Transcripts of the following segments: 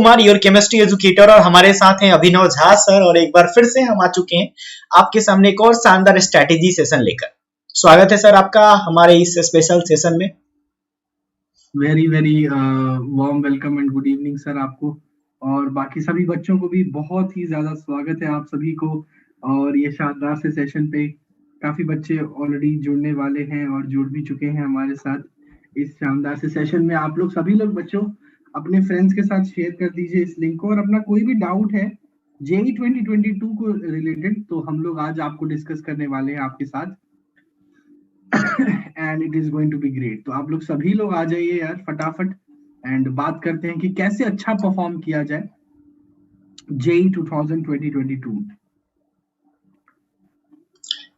Kumar, your chemistry educator, और हमारे साथ हैं अभिनव झा सर, और एक बार फिर से हम आ चुके हैं आपके सामने एक और शानदार स्ट्रेटेजी सेशन लेकर। स्वागत है सर आपका हमारे इस स्पेशल सेशन में। Very very warm welcome and good evening sir आपको, और बाकी सभी बच्चों को भी बहुत ही ज्यादा स्वागत है आप सभी को। और ये शानदार से सेशन पे काफी बच्चे ऑलरेडी जुड़ने वाले हैं और जुड़ भी चुके हैं हमारे साथ इस शानदार से सेशन में। आप लोग सभी लोग बच्चों अपने फ्रेंड्स के साथ शेयर कर दीजिए इस लिंक को, और अपना कोई भी डाउट है जेई 2022 को रिलेटेड तो हम लोग आज आपको डिस्कस करने वाले हैं आपके साथ and it is going to be great. तो आप लोग सभी लोग आ जाइए यार फटाफट, एंड बात करते हैं कि कैसे अच्छा परफॉर्म किया जाए JEE 2022।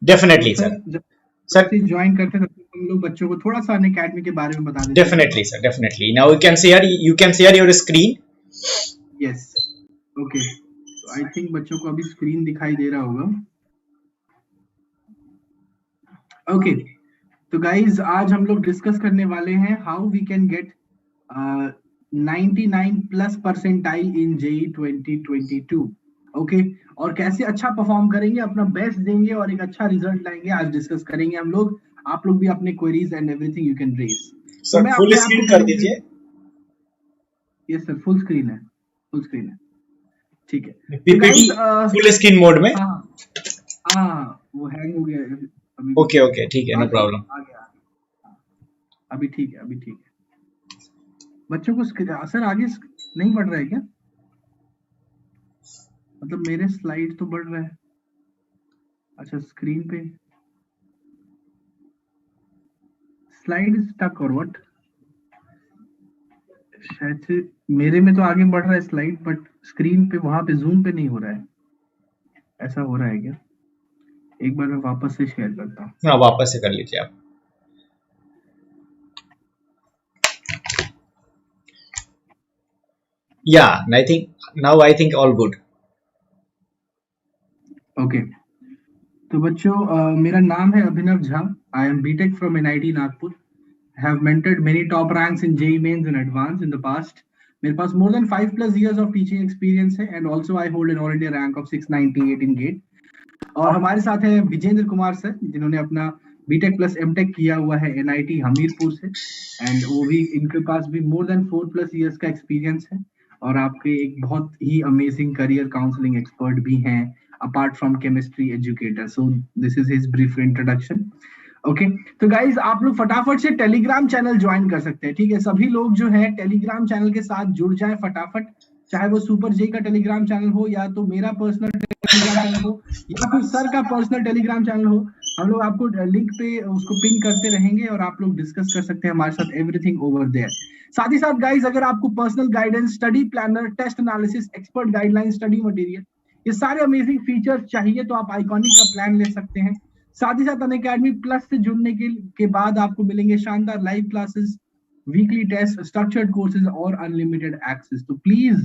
Definitely sir. Sir join करते हैं हम लोग बच्चों को थोड़ा सा अनअकैडमी के बारे में बता देते हैं। Definitely sir, definitely. Now you can share your screen. Yes, okay. I think बच्चों को अभी स्क्रीन दिखाई दे रहा होगा। ओके, तो गाइज आज हम लोग डिस्कस करने वाले हैं how we can get 99+ percentile in JEE 2022। Okay, और कैसे अच्छा परफॉर्म करेंगे, अपना बेस्ट देंगे और एक अच्छा रिजल्ट लाएंगे, आज डिस्कस करेंगे हम लोग। आप लोग भी अपने queries and everything you can raise. Sir full screen कर दीजिए। यस सर, फुल स्क्रीन है, फुल स्क्रीन है, ठीक है। पीपीटी फुल स्क्रीन मोड में। हाँ वो हैंग हो गया अभी। ओके ओके, ठीक है, नो प्रॉब्लम। आ गया, अभी ठीक है, अभी ठीक है। बच्चों को सर आगे नहीं बढ़ रहा है क्या? मतलब मेरे स्लाइड तो बढ़ रहा है। अच्छा, स्क्रीन पे स्लाइड स्टक और व्हाट? शायद से मेरे में तो आगे बढ़ रहा है स्लाइड, बट स्क्रीन पे वहां पे जूम पे नहीं हो रहा है। ऐसा हो रहा है क्या? एक बार मैं वापस से शेयर करता हूँ। हाँ, वापस से कर लीजिए आप। Yeah, I think all good. Okay, तो बच्चों मेरा नाम है Abhinav Jha. I am BTech from NIT Nagpur. Have mentored many top ranks in JEE mains and advance in the past. मेरे पास more than 5+ years of teaching experience है, and also I hold an all India rank of 698 in GATE. और हमारे साथ है Vijendra Kumar sir, जिन्होंने अपना BTech plus MTech किया हुआ है एनआईटी हमीरपुर से, एंड वो भी इनके पास भी मोर देन 4+ years का एक्सपीरियंस है, और आपके एक बहुत ही अमेजिंग करियर काउंसलिंग एक्सपर्ट भी हैं apart from chemistry educator. So this is his brief introduction. Okay, तो गाइज आप लोग फटाफट से टेलीग्राम चैनल ज्वाइन कर सकते हैं, ठीक है। सभी लोग जो है टेलीग्राम चैनल के साथ जुड़ जाएं फटाफट, चाहे वो सुपर जे का टेलीग्राम चैनल हो, या तो मेरा पर्सनल टेलीग्राम चैनल हो, या फिर सर का पर्सनल टेलीग्राम चैनल हो। हम लोग आपको लिंक पे उसको पिन करते रहेंगे और आप लोग डिस्कस कर सकते हैं हमारे साथ एवरीथिंग ओवर देयर। साथ ही साथ गाइज अगर आपको personal guidance, study planner, test analysis, expert guideline, study material, ये सारे अमेजिंग फीचर्स चाहिए तो आप आइकॉनिक का प्लान ले सकते हैं। साथ ही साथ अनअकैडमी प्लस से जुड़ने के बाद आपको मिलेंगे शानदार live classes, weekly test, structured courses और अनलिमिटेड एक्सेस। तो प्लीज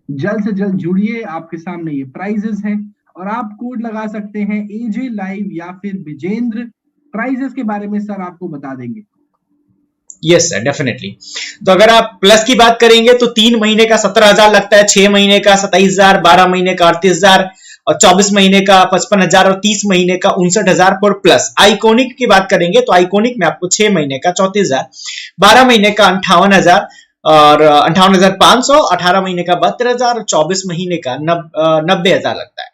जल्द से जल्द जुड़िए, आपके सामने ये प्राइजेस हैं, और आप कोड लगा सकते हैं एजे लाइव या फिर विजेंद्र। प्राइजेस के बारे में सर आपको बता देंगे। Yes sir, definitely. तो अगर आप प्लस की बात करेंगे तो 3 महीने का 17,000 लगता है, 6 महीने का 27,000, 12 महीने का 38,000, और 24 महीने का 55,000, और 30 महीने का 59,000 फॉर प्लस। आइकॉनिक की बात करेंगे तो आइकॉनिक में आपको 6 महीने का 34,000, 12 महीने का 58,000 और 58,500, 18 महीने का 72,000 और 24 महीने का 90,000 लगता है।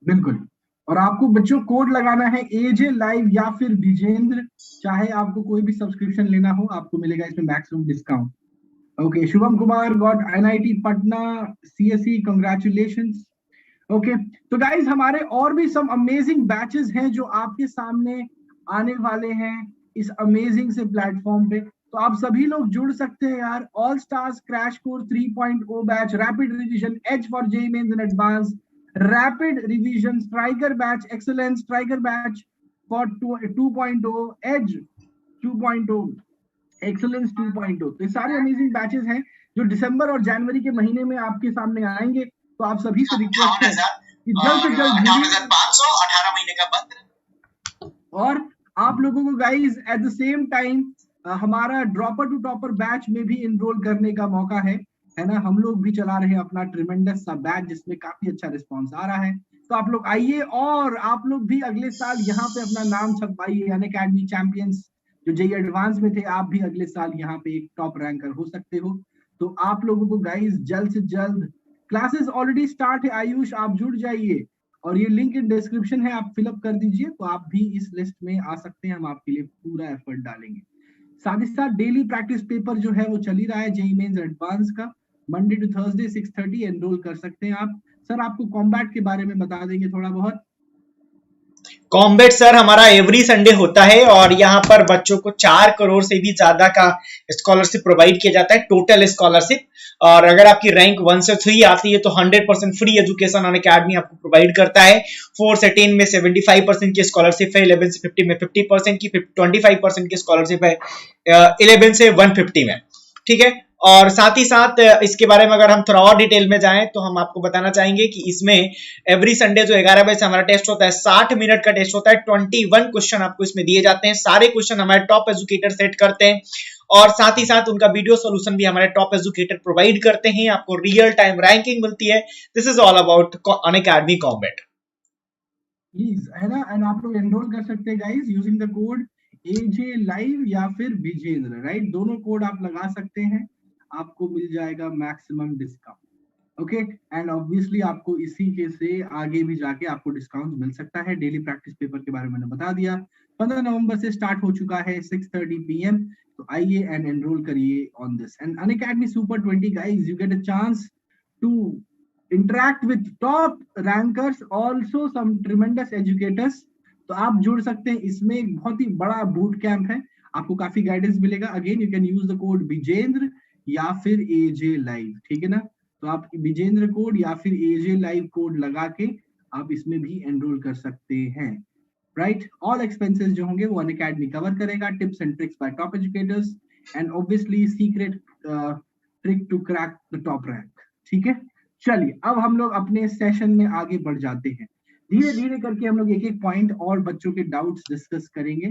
बिल्कुल, और आपको बच्चों कोड लगाना है एजे लाइव या फिर विजेंद्र। चाहे आपको कोई भी सब्सक्रिप्शन लेना हो, आपको मिलेगा इसमें maximum discount. Okay, Shubham Kumar got NIT Patna CSE, congratulations. Okay, तो गाइज हमारे और भी सम अमेजिंग बैचेस हैं जो आपके सामने आने वाले हैं इस अमेजिंग से प्लेटफॉर्म पे। तो आप सभी लोग जुड़ सकते हैं यार। All stars crash course 3.0 batch, rapid revision, edge for JEE mains and advance, rapid revision, striker batch, excellence striker batch for 2.0, edge 2.0, excellence 2.0। तो ये सारे अमेजिंग बैचेस हैं जो दिसंबर और जनवरी के महीने में आपके सामने आएंगे। तो आप सभी से रिक्वेस्ट है कि जल्द से जल्द 58,500, 18 महीने का बंद। और आप लोगों को guys at the same time हमारा ड्रॉपर टू टॉपर बैच में भी इनरोल करने का मौका है ना। हम लोग भी चला रहे हैं अपना ट्रिमेंडस सा बैच जिसमें काफी अच्छा रिस्पॉन्स आ रहा है। तो आप लोग आइए और आप लोग भी अगले साल यहाँ पे अपना नाम छपवाइए। अनअकैडमी चैंपियंस जो जेई एडवांस में थे, आप भी अगले साल यहाँ पे एक टॉप रैंकर हो सकते हो। तो आप लोगों को गाइस जल्द से जल्द, क्लासेस ऑलरेडी स्टार्ट है आयुष, आप जुड़ जाइए और ये लिंक इन डिस्क्रिप्शन है, आप फिलअप कर दीजिए तो आप भी इस लिस्ट में आ सकते हैं। हम आपके लिए पूरा एफर्ट डालेंगे। साथ ही साथ डेली प्रैक्टिस पेपर जो है वो चल ही रहा है जेईई मेंस एडवांस का, मंडे टू थर्सडे 6:30 एनरोल कर सकते हैं आप। सर आपको कॉम्बैट के बारे में बता देंगे थोड़ा बहुत। कॉम्बैट सर हमारा एवरी संडे होता है और यहाँ पर बच्चों को 4 करोड़ से भी ज्यादा का स्कॉलरशिप प्रोवाइड किया जाता है, टोटल स्कॉलरशिप। और अगर आपकी रैंक 1 से 3 आती है तो 100% फ्री एजुकेशन अनअकैडमी आपको प्रोवाइड करता है। 4 से 10 में 75% की स्कॉलरशिप है, 11 से 50 में 50% की, 25% की स्कॉलरशिप है 11 से 150 में, ठीक है। और साथ ही साथ इसके बारे में अगर हम थोड़ा और डिटेल में जाएं तो हम आपको बताना चाहेंगे कि इसमें एवरी संडे जो 11 बजे से हमारा टेस्ट होता है, 60 मिनट का टेस्ट होता है, 21 क्वेश्चन आपको इसमें दिए जाते हैं। सारे क्वेश्चन हमारे टॉप एजुकेटर सेट करते हैं और साथ ही साथ उनका वीडियो सॉल्यूशन भी हमारे टॉप एजुकेटर प्रोवाइड करते हैं। आपको रियल टाइम रैंकिंग मिलती है। This is all about Unacademy combat, please, है ना। एंड आप लोग एनरोल कर सकते हैं guys using the code AJ live या फिर विजेंद्र, राइट। दोनों कोड आप लगा सकते हैं, आपको मिल जाएगा maximum discount. Okay, and obviously आपको इसी के से आगे भी जाके आपको डिस्काउंट मिल सकता है। डेली प्रैक्टिस पेपर के बारे में मैंने बता दिया, 15 नवंबर से स्टार्ट हो चुका है 6:30 PM। तो आइए एंड एनरोल करिए on this. And Unacademy super 20 guys, you get a chance to interact with top rankers, also some tremendous educators। तो आप जुड़ सकते हैं इसमें, एक बहुत ही बड़ा बूट कैंप है, आपको काफी गाइडेंस मिलेगा। Again you can use the code Vijendra या फिर एजे लाइव, ठीक है ना। तो आप विजेंद्र कोड या फिर एजे लाइव कोड लगा के आप इसमें भी एनरोल कर सकते हैं, राइट। ऑल एक्सपेंसेस जो होंगे वो अनअकैडमी कवर करेगा। Tips and tricks by top educators and obviously secret trick to crack the top rank, ठीक है। चलिए अब हम लोग अपने सेशन में आगे बढ़ जाते हैं। धीरे धीरे करके हम लोग एक एक पॉइंट और बच्चों के डाउट्स डिस्कस करेंगे।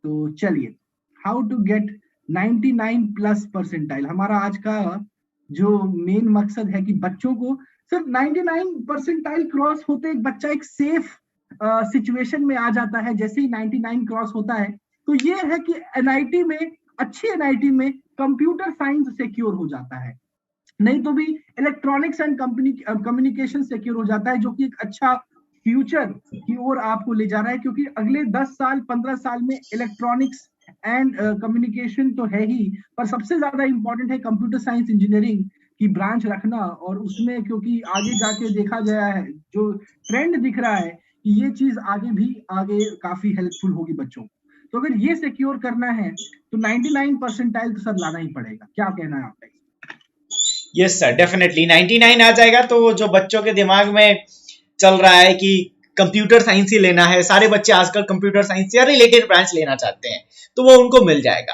तो चलिए, हाउ टू गेट 99+ परसेंटाइल, हमारा आज का जो मेन मकसद है कि बच्चों को सिर्फ 99 परसेंटाइल क्रॉस होते एक बच्चा एक सेफ सिचुएशन में आ जाता है। जैसे ही 99 क्रॉस होता है तो ये है कि एनआईटी में, अच्छी एनआईटी में कंप्यूटर साइंस सिक्योर हो जाता है, नहीं तो भी इलेक्ट्रॉनिक्स एंड कम्युनिकेशन सिक्योर हो जाता है, जो कि एक अच्छा फ्यूचर की ओर आपको ले जा रहा है। क्योंकि अगले 10 साल 15 साल में इलेक्ट्रॉनिक्स एंड कम्युनिकेशन तो है ही, पर सबसे ज्यादा इंपॉर्टेंट है कंप्यूटर साइंस इंजीनियरिंग की ब्रांच रखना। और उसमें क्योंकि आगे जाके देखा गया है, जो ट्रेंड दिख रहा है कि ये चीज आगे काफी हेल्पफुल होगी बच्चों। तो अगर ये सिक्योर करना है तो 99 परसेंटाइल तो सर लाना ही पड़ेगा। क्या कहना है आपका? यस सर, डेफिनेटली 99 आ जाएगा तो जो बच्चों के दिमाग में चल रहा है कि कंप्यूटर साइंस ही लेना है, सारे बच्चे आजकल कंप्यूटर साइंस या रिलेटेड ब्रांच लेना चाहते हैं, तो वो उनको मिल जाएगा।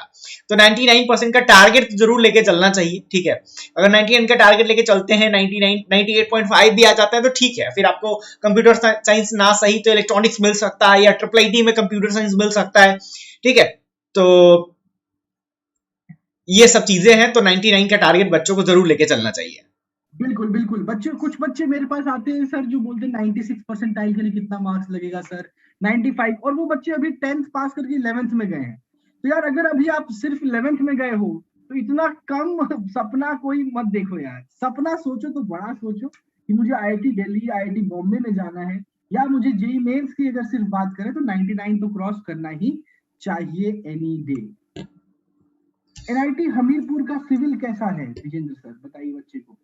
तो 99% का टारगेट जरूर लेके चलना चाहिए, ठीक है। अगर 99 का टारगेट लेके चलते हैं, 98.5 भी आ जाता है तो ठीक है। फिर आपको कंप्यूटर साइंस ना सही तो इलेक्ट्रॉनिक्स मिल सकता है या IIIT में कंप्यूटर साइंस मिल सकता है, ठीक है। तो ये सब चीजें हैं, तो 99 का टारगेट बच्चों को जरूर लेके चलना चाहिए। बिल्कुल बिल्कुल। कुछ बच्चे मेरे पास आते हैं सर जो बोलते हैं 96 परसेंटाइल के लिए कितना मार्क्स लगेगा सर, 95, और वो बच्चे अभी 10th पास करके 11th में गए हैं। तो यार अगर अभी आप सिर्फ 11th में गए हो तो इतना कम सपना कोई मत देखो यार। सपना सोचो तो बड़ा सोचो कि मुझे IIT दिल्ली, IIT बॉम्बे में जाना है, या मुझे जेईई मेंस की अगर सिर्फ बात करें तो 99 तो क्रॉस करना ही चाहिए एनी डे। NIT हमीरपुर का सिविल कैसा है विजेंद्र सर, बताइए बच्चे को।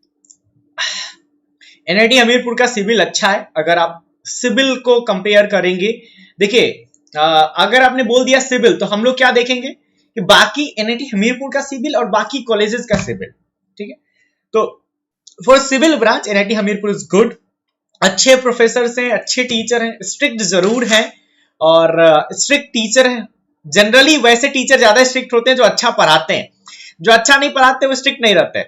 NIT हमीरपुर का सिविल अच्छा है। अगर आप सिविल को कंपेयर करेंगे, देखिए अगर आपने बोल दिया सिविल तो हम लोग क्या देखेंगे कि बाकी NIT हमीरपुर का सिविल और बाकी कॉलेजेस का सिविल, ठीक है। तो for civil branch NIT Hamirpur is good. अच्छे प्रोफेसर हैं, अच्छे टीचर हैं, स्ट्रिक्ट जरूर हैं और स्ट्रिक्ट टीचर हैं। जनरली वैसे टीचर ज्यादा स्ट्रिक्ट होते हैं जो अच्छा पढ़ाते हैं, जो अच्छा नहीं पढ़ाते वो स्ट्रिक्ट नहीं रहते।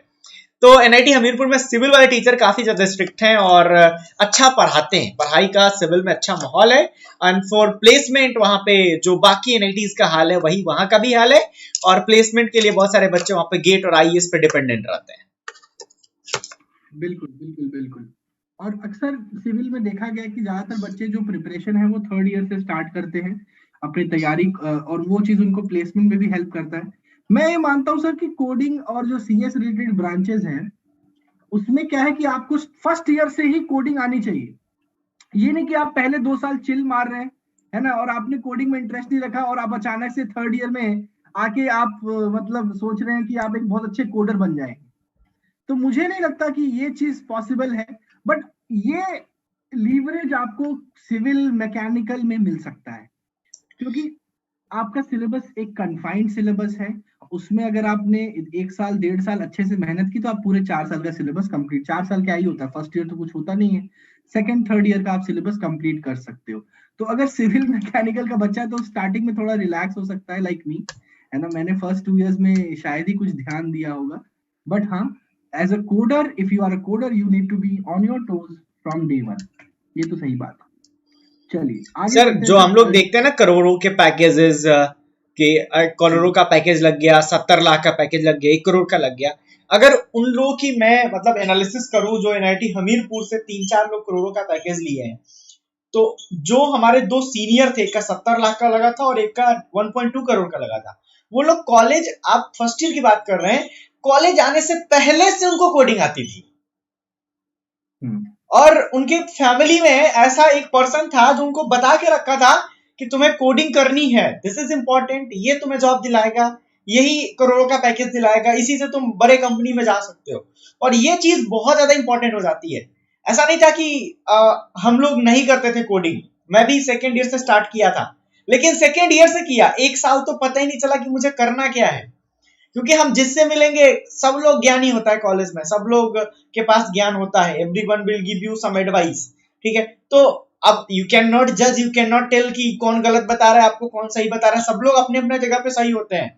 तो एनआईटी हमीरपुर में सिविल वाले टीचर काफी ज्यादा स्ट्रिक्ट हैं और अच्छा पढ़ाते हैं, पढ़ाई का सिविल में अच्छा माहौल है। एंड फॉर प्लेसमेंट वहां पे जो बाकी एनआईटीज का हाल है वही वहां का भी हाल है, और प्लेसमेंट के लिए बहुत सारे बच्चे वहां पे गेट और आईएएस पे डिपेंडेंट रहते हैं। बिल्कुल बिल्कुल बिल्कुल। और अक्सर सिविल में देखा गया कि ज्यादातर बच्चे जो प्रिपरेशन है वो थर्ड ईयर से स्टार्ट करते हैं अपनी तैयारी, और वो चीज उनको प्लेसमेंट में भी हेल्प करता है। मैं ये मानता हूँ सर कि कोडिंग और जो सीएस रिलेटेड ब्रांचेस हैं उसमें क्या है कि आपको फर्स्ट ईयर से ही कोडिंग आनी चाहिए। ये नहीं कि आप पहले 2 साल चिल मार रहे हैं, है ना, और आपने कोडिंग में इंटरेस्ट नहीं रखा और आप अचानक से थर्ड ईयर में आके आप मतलब सोच रहे हैं कि आप एक बहुत अच्छे कोडर बन जाएंगे। तो मुझे नहीं लगता कि ये चीज पॉसिबल है। बट ये लीवरेज आपको सिविल मैकेनिकल में मिल सकता है, क्योंकि आपका सिलेबस एक कन्फाइंड सिलेबस है। उसमें अगर आपने 1 साल 1.5 साल अच्छे से मेहनत की तो आप पूरे 4 साल का सिलेबस कंप्लीट, 4 साल क्या ही होता है, फर्स्ट ईयर तो कुछ होता नहीं है, सेकंड थर्ड ईयर का आप सिलेबस कंप्लीट कर सकते हो। तो अगर सिविल मैकेनिकल का बच्चा है तो स्टार्टिंग में थोड़ा रिलैक्स हो सकता है, लाइक मी, है ना, मैंने फर्स्ट 2 इयर्स में शायद ही कुछ ध्यान दिया होगा। बट हाँ, as a coder, if you are a coder you need to be on your toes from day one. ये तो सही बात है। चलिए आगे सर चलते हैं जो हम लोग सर। देखते हैं ना करोड़ों के पैकेजेस, के करोड़ों का पैकेज लग गया, 70 लाख का पैकेज लग गया, 1 करोड़ का लग गया, अगर उन लोगों की मैं मतलब एनालिसिस करूं जो एनआईटी हमीरपुर से 3-4 लोग करोड़ों का पैकेज लिए हैं, तो जो हमारे 2 सीनियर थे, एक का 70 लाख का लगा था और एक का 1.2 करोड़ का लगा था, वो लोग कॉलेज, आप फर्स्ट ईयर की बात कर रहे हैं, कॉलेज आने से पहले से उनको कोडिंग आती थी। और उनके फैमिली में ऐसा एक पर्सन था जो उनको बता के रखा था कि तुम्हें कोडिंग करनी है, दिस इज इंपॉर्टेंट, ये तुम्हें जॉब दिलाएगा, यही करोड़ों का पैकेज दिलाएगा, इसी से तुम बड़े कंपनी में जा सकते हो। और ये चीज बहुत ज्यादा इंपॉर्टेंट हो जाती है। ऐसा नहीं था कि हम लोग नहीं करते थे कोडिंग, मैं भी सेकेंड ईयर से स्टार्ट किया था, लेकिन सेकेंड ईयर से किया 1 साल तो पता ही नहीं चला कि मुझे करना क्या है, क्योंकि हम जिससे मिलेंगे सब लोग ज्ञानी होता है कॉलेज में, सब लोग के पास ज्ञान होता है, everyone will give you some advice, ठीक है। तो अब यू कैन नॉट जज, यू कैन नॉट टेल कि कौन गलत बता रहा है आपको, कौन सही बता रहा है, सब लोग अपने अपने जगह पे सही होते हैं,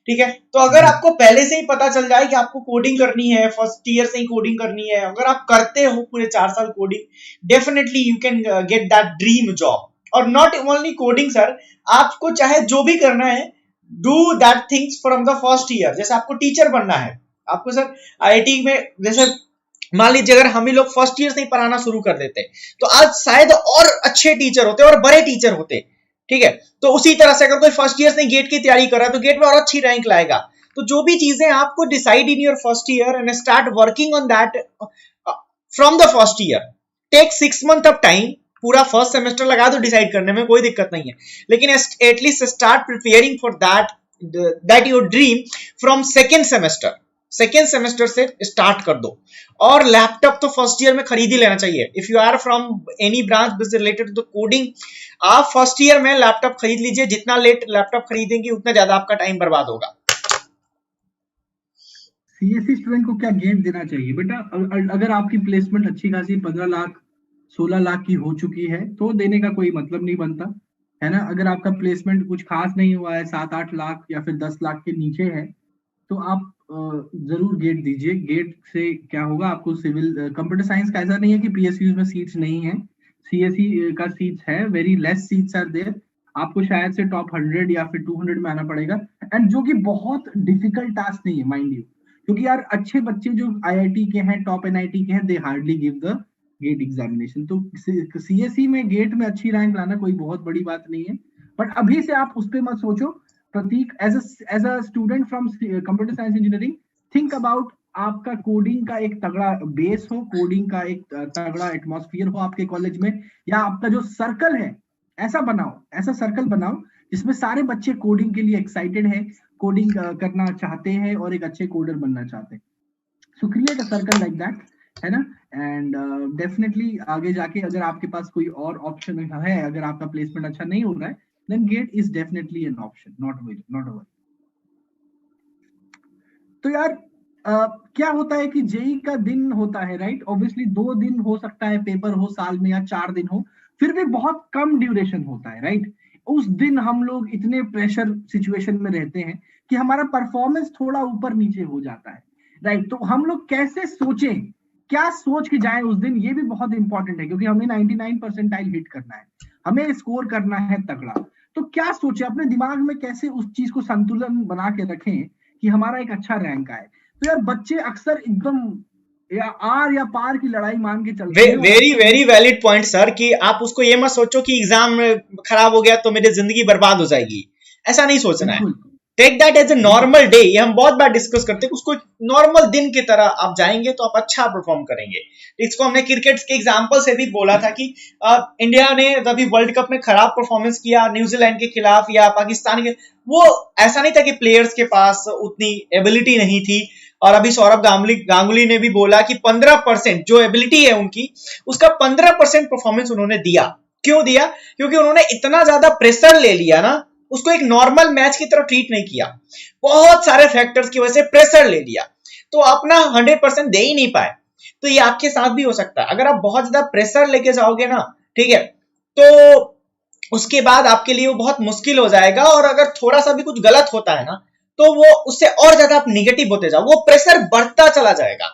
ठीक है। तो अगर आपको पहले से ही पता चल जाए कि आपको कोडिंग करनी है, फर्स्ट ईयर से ही कोडिंग करनी है, अगर आप करते हो पूरे 4 साल coding, definitely you can get that dream job. और नॉट ओनली कोडिंग सर, आपको चाहे जो भी करना है, do that things from the first year. जैसे आपको टीचर बनना है, आपको सर आईआईटी में, जैसे मान लीजिए अगर हम ही लोग फर्स्ट ईयर से ही पढ़ाना शुरू कर देते तो आज शायद और अच्छे टीचर होते और बड़े टीचर होते, ठीक है। तो उसी तरह से अगर कोई फर्स्ट ईयर से गेट की तैयारी कर रहा है तो गेट में और अच्छी रैंक लाएगा। तो जो भी चीजें आपको decide in your first year and start working on that from the first year, take 6 months of time, पूरा फर्स्ट सेमेस्टर लगा दो डिसाइड करने में, कोई दिक्कत नहीं है, लेकिन at least start preparing for that your dream from second semester से स्टार्ट कर दो। और लैपटॉप तो फर्स्ट ईयर में खरीद ही लेना चाहिए। If you are from any branch business related to coding, आप फर्स्ट ईयर में लैपटॉप खरीद लीजिए, जितना लेट लैपटॉप खरीदेंगे उतना ज्यादा आपका टाइम बर्बाद होगा। सीएससी स्टूडेंट को क्या गेट देना चाहिए बेटा? अगर आपकी प्लेसमेंट अच्छी खासी 15 लाख 16 लाख की हो चुकी है तो देने का कोई मतलब नहीं बनता, है ना। अगर आपका प्लेसमेंट कुछ खास नहीं हुआ है, 7-8 लाख या फिर 10 लाख के नीचे है, तो आप जरूर गेट दीजिए। गेट से क्या होगा, आपको सिविल कंप्यूटर साइंस का ऐसा नहीं है कि पीएसयू में सीट्स नहीं है, सीएससी का सीट्स है, very less seats are there. आपको शायद से टॉप 100 या फिर 200 में आना पड़ेगा, एंड जो कि बहुत डिफिकल्ट टास्क नहीं है माइंड यू, क्योंकि यार अच्छे बच्चे जो आईआईटी के हैं, टॉप एनआईटी के हैं, they hardly give the GATE examination. तो सीएससी में गेट में अच्छी रैंक लाना कोई बहुत बड़ी बात नहीं है। बट अभी से आप उस पर मत सोचो। Pratik, as a student from computer science engineering, think about आपका कोडिंग का एक तगड़ा बेस हो, कोडिंग का एक तगड़ा एटमॉस्फेयर हो आपके कॉलेज में, या आपका जो सर्कल है ऐसा सर्कल बनाओ जिसमें सारे बच्चे कोडिंग के लिए एक्साइटेड है, कोडिंग करना चाहते हैं और एक अच्छे कोडर बनना चाहते हैं। सो create a circle like that, है ना। एंड डेफिनेटली आगे जाके अगर आपके पास कोई और ऑप्शन है, अगर आपका प्लेसमेंट अच्छा नहीं हो रहा है, then gate is definitely an option, not a worry। तो यार क्या होता है कि जेई का दिन होता है, राइट? ऑब्वियसली 2 दिन हो सकता है पेपर हो साल में, या 4 दिन हो, फिर भी बहुत कम ड्यूरेशन होता है, राइट? उस दिन हम लोग इतने प्रेशर सिचुएशन में रहते हैं कि हमारा परफॉर्मेंस थोड़ा ऊपर नीचे हो जाता है। राइट। तो हम लोग कैसे सोचें, क्या सोच के जाएं उस दिन, ये भी बहुत इंपॉर्टेंट है, क्योंकि हमें 99 परसेंटाइल हिट करना है, हमें स्कोर करना है तगड़ा। तो क्या सोचे, अपने दिमाग में कैसे उस चीज को संतुलन बना के रखें कि हमारा एक अच्छा रैंक आए। तो यार बच्चे अक्सर एकदम या आर या पार की लड़ाई मान के चलते हैं, और वेरी अक्सर ये वेरी वैलिड पॉइंट सर, कि आप उसको ये मत सोचो कि एग्जाम खराब हो गया तो मेरी जिंदगी बर्बाद हो जाएगी, ऐसा नहीं सोचना है। बिल्कुल टेक दैट एज ए बिल्कुल नॉर्मल डे, ये हम बहुत बार डिस्कस करते हैं, उसको नॉर्मल दिन की तरह आप जाएंगे तो आप अच्छा परफॉर्म करेंगे। इसको हमने क्रिकेट के एग्जांपल से भी बोला था कि इंडिया ने अभी वर्ल्ड कप में खराब परफॉर्मेंस किया न्यूजीलैंड के खिलाफ या पाकिस्तान के, वो ऐसा नहीं था कि प्लेयर्स के पास उतनी एबिलिटी नहीं थी। और अभी सौरभ गांगुली ने भी बोला कि 15% जो एबिलिटी है उनकी, उसका 15% परफॉर्मेंस उन्होंने दिया। क्यों दिया? क्योंकि उन्होंने इतना ज्यादा प्रेशर ले लिया ना, उसको एक नॉर्मल मैच की तरह ट्रीट नहीं किया, बहुत सारे फैक्टर्स की वजह से प्रेशर ले लिया, तो अपना 100% दे ही नहीं पाए। तो ये आपके साथ भी हो सकता है, अगर आप बहुत ज्यादा प्रेशर लेके जाओगे ना, ठीक है, तो उसके बाद आपके लिए वो बहुत मुश्किल हो जाएगा, और अगर थोड़ा सा भी कुछ गलत होता है ना, तो वो उससे और ज्यादा आप निगेटिव होते जाओ, वो प्रेशर बढ़ता चला जाएगा।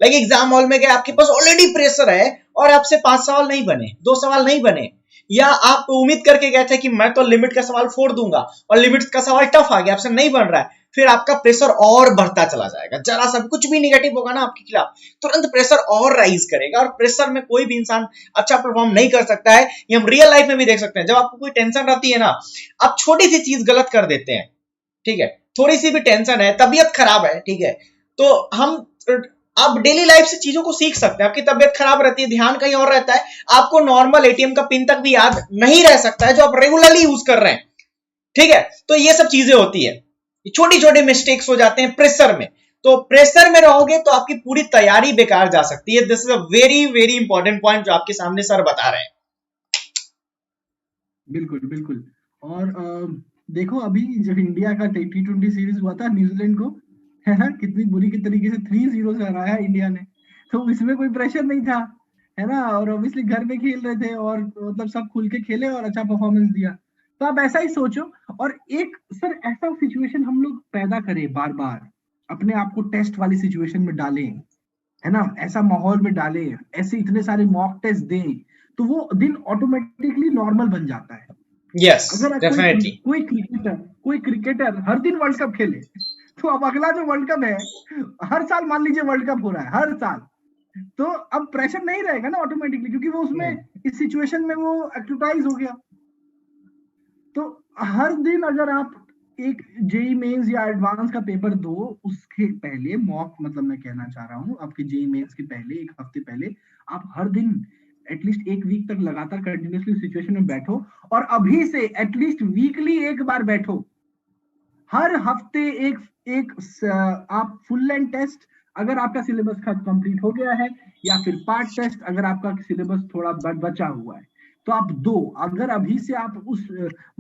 लाइक एग्जाम हॉल में गए, आपके पास ऑलरेडी प्रेशर है और आपसे 5 सवाल नहीं बने, 2 सवाल नहीं बने, या आप उम्मीद करके गए थे कि मैं तो लिमिट का सवाल फोड़ दूंगा और लिमिट का सवाल टफ आ गया, आपसे नहीं बन रहा है, फिर आपका प्रेशर और बढ़ता चला जाएगा। जरा सा कुछ भी निगेटिव होगा ना आपके खिलाफ, तुरंत प्रेशर और राइज करेगा, और प्रेशर में कोई भी इंसान अच्छा परफॉर्म नहीं कर सकता है। ये हम रियल लाइफ में भी देख सकते हैं, जब आपको कोई टेंशन रहती है ना, आप छोटी सी चीज गलत कर देते हैं, ठीक है, थोड़ी सी भी टेंशन है, तबीयत खराब है, ठीक है, तो हम आप डेली लाइफ से चीजों को सीख सकते हैं। आपकी तबीयत खराब रहती है, ध्यान कहीं और रहता है, आपको नॉर्मल एटीएम का पिन तक भी याद नहीं रह सकता है जो आप रेगुलरली यूज कर रहे हैं, ठीक है। तो ये सब चीजें होती है, छोटी छोटी मिस्टेक्स हो जाते हैं प्रेशर में। तो प्रेशर में रहोगे तो आपकी पूरी तैयारी बेकार जा सकती है। This is a very very important point जो आपके सामने सर बता रहे हैं। बिल्कुल बिल्कुल। और देखो अभी जब इंडिया का T20 सीरीज हुआ था न्यूजीलैंड को, है ना, कितनी बुरी की तरीके से 3-0 से हराया इंडिया ने। तो इसमें कोई प्रेशर नहीं था, है ना, और ऑब्वियसली घर में खेल रहे थे, और मतलब सब खुल के खेले और अच्छा परफॉर्मेंस दिया। तो आप ऐसा ही सोचो, और एक सर ऐसा सिचुएशन हम लोग पैदा करें बार बार, अपने आप को टेस्ट वाली सिचुएशन में डालें, है ना, ऐसा माहौल में डालें, ऐसे इतने सारे मॉक टेस्ट दें, तो वो दिन ऑटोमेटिकली नॉर्मल बन जाता है। यस, अगर डेफिनेटली। कोई क्रिकेटर हर दिन वर्ल्ड कप खेले, तो अब अगला जो वर्ल्ड कप है, हर साल मान लीजिए वर्ल्ड कप हो रहा है हर साल, तो अब प्रेशर नहीं रहेगा ना ऑटोमेटिकली, क्योंकि वो उसमें इस सिचुएशन में वो एक्टिवाइज हो गया। तो हर दिन अगर आप एक जेई मेंस या एडवांस का पेपर दो, उसके पहले मॉक, मतलब मैं कहना चाह रहा हूँ आपके जेई मेंस के पहले एक हफ्ते पहले, आप हर दिन एटलीस्ट एक वीक तक लगातार कंटिन्यूसली सिचुएशन में बैठो, और अभी से एटलीस्ट वीकली एक बार बैठो, हर हफ्ते एक एक आप फुल लेंथ टेस्ट, अगर आपका सिलेबस कंप्लीट हो गया है, या फिर पार्ट टेस्ट अगर आपका सिलेबस थोड़ा बचा हुआ है, तो आप दो। अगर अभी से आप उस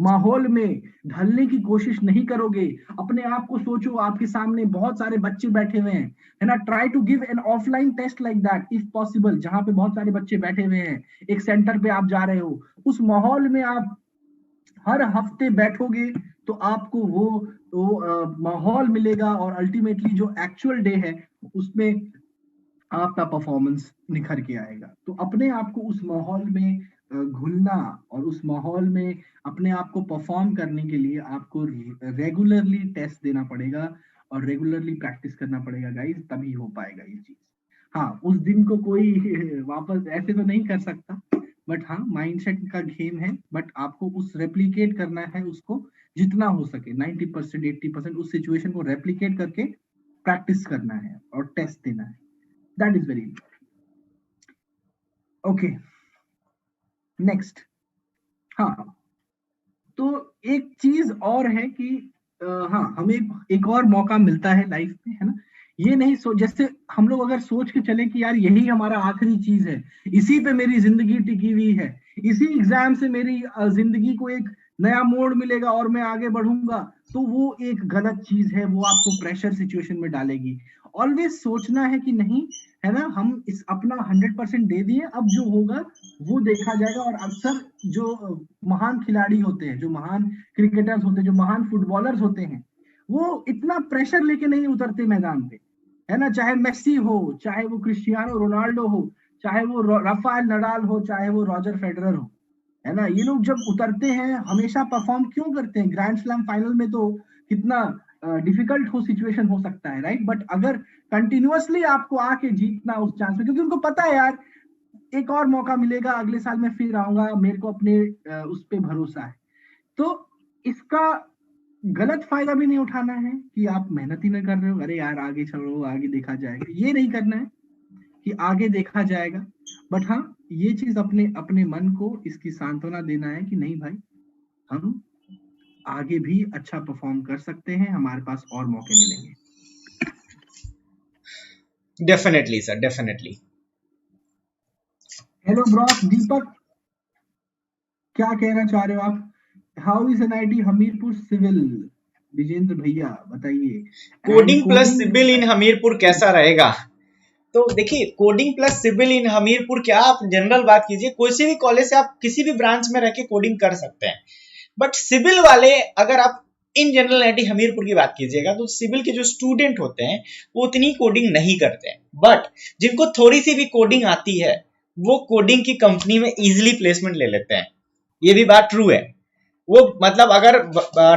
माहौल में ढलने की कोशिश नहीं करोगे, अपने आप को सोचो आपके सामने बहुत सारे बच्चे बैठे हुए हैं, है ना, try to give an offline test like that if possible, जहां पे बहुत सारे बच्चे बैठे हुए हैं, एक सेंटर पे आप जा रहे हो, उस माहौल में आप हर हफ्ते बैठोगे, तो आपको वो माहौल मिलेगा, और अल्टीमेटली जो एक्चुअल डे है उसमें आपका परफॉर्मेंस निखर के आएगा। तो अपने आप को उस माहौल में घुलना, और उस माहौल में अपने आप को परफॉर्म करने के लिए आपको रेगुलरली टेस्ट देना पड़ेगा, और रेगुलरली प्रैक्टिस करना पड़ेगा गाइस, तभी हो पाएगा ये चीज। हाँ, उस दिन को कोई वापस ऐसे तो नहीं कर सकता, बट हाँ माइंडसेट का गेम है, बट आपको उस रेप्लिकेट करना है उसको, जितना हो सके 90% 80% उस सिचुएशन को रेप्लिकेट करके प्रैक्टिस करना है और टेस्ट देना है। That is very important. Okay, next. हाँ, तो एक चीज और है कि हाँ, हमें एक और मौका मिलता है लाइफ में, है ना, ये नहीं जैसे हम लोग अगर सोच के चले कि यार यही हमारा आखिरी चीज है, इसी पे मेरी जिंदगी टिकी हुई है, इसी एग्जाम से मेरी जिंदगी को एक नया मोड़ मिलेगा और मैं आगे बढ़ूंगा, तो वो एक गलत चीज है, वो आपको प्रेशर सिचुएशन में डालेगी। ऑलवेज सोचना है कि नहीं, है ना, हम इस अपना 100% दे दिए, अब जो होगा वो देखा जाएगा। और अक्सर जो महान खिलाड़ी होते हैं, जो महान क्रिकेटर्स होते हैं, जो महान फुटबॉलर्स होते हैं, वो इतना प्रेशर लेके नहीं उतरते मैदान पे, है ना, चाहे मेसी हो, चाहे वो क्रिस्टियानो रोनाल्डो हो, चाहे वो राफेल नडाल हो, चाहे वो रॉजर फेडरर हो, है ना, ये लोग जब उतरते हैं हमेशा परफॉर्म क्यों करते हैं? ग्रैंड स्लैम फाइनल में तो कितना डिफिकल्ट हो सिचुएशन हो सकता है, राइट? बट अगर कंटिन्यूअसली आपको आके जीतना उस चांस में, क्योंकि उनको पता है यार एक और मौका मिलेगा, अगले साल मैं फिर आऊंगा, मेरे को अपने उस पे भरोसा है, तो इसका गलत फायदा भी नहीं उठाना है कि आप मेहनत ही ना कर रहे हो, अरे यार आगे चलो, आगे देखा जाएगा, ये नहीं करना है कि आगे देखा जाएगा। बट हाँ, ये चीज अपने अपने मन को इसकी सांत्वना देना है कि नहीं भाई, हम आगे भी अच्छा परफॉर्म कर सकते हैं, हमारे पास और मौके मिलेंगे। Definitely sir, definitely. Hello bros Deepak, क्या कहना चाह रहे हो आप? How is NIT Hamirpur civil? Vijendra भैया बताइए। Coding plus coding civil in Hamirpur कैसा रहेगा? तो देखिए, coding plus civil in Hamirpur, क्या आप जनरल बात कीजिए, कोई से भी कॉलेज से आप किसी भी ब्रांच में रह के कोडिंग कर सकते हैं, बट सिविल वाले, अगर आप इन जनरल आईटी हमीरपुर की बात कीजिएगा तो सिविल के जो स्टूडेंट होते हैं वो उतनी कोडिंग नहीं करते हैं, बट जिनको थोड़ी सी भी कोडिंग आती है वो कोडिंग की कंपनी में इजीली प्लेसमेंट ले लेते हैं। ये भी बात ट्रू है। वो मतलब अगर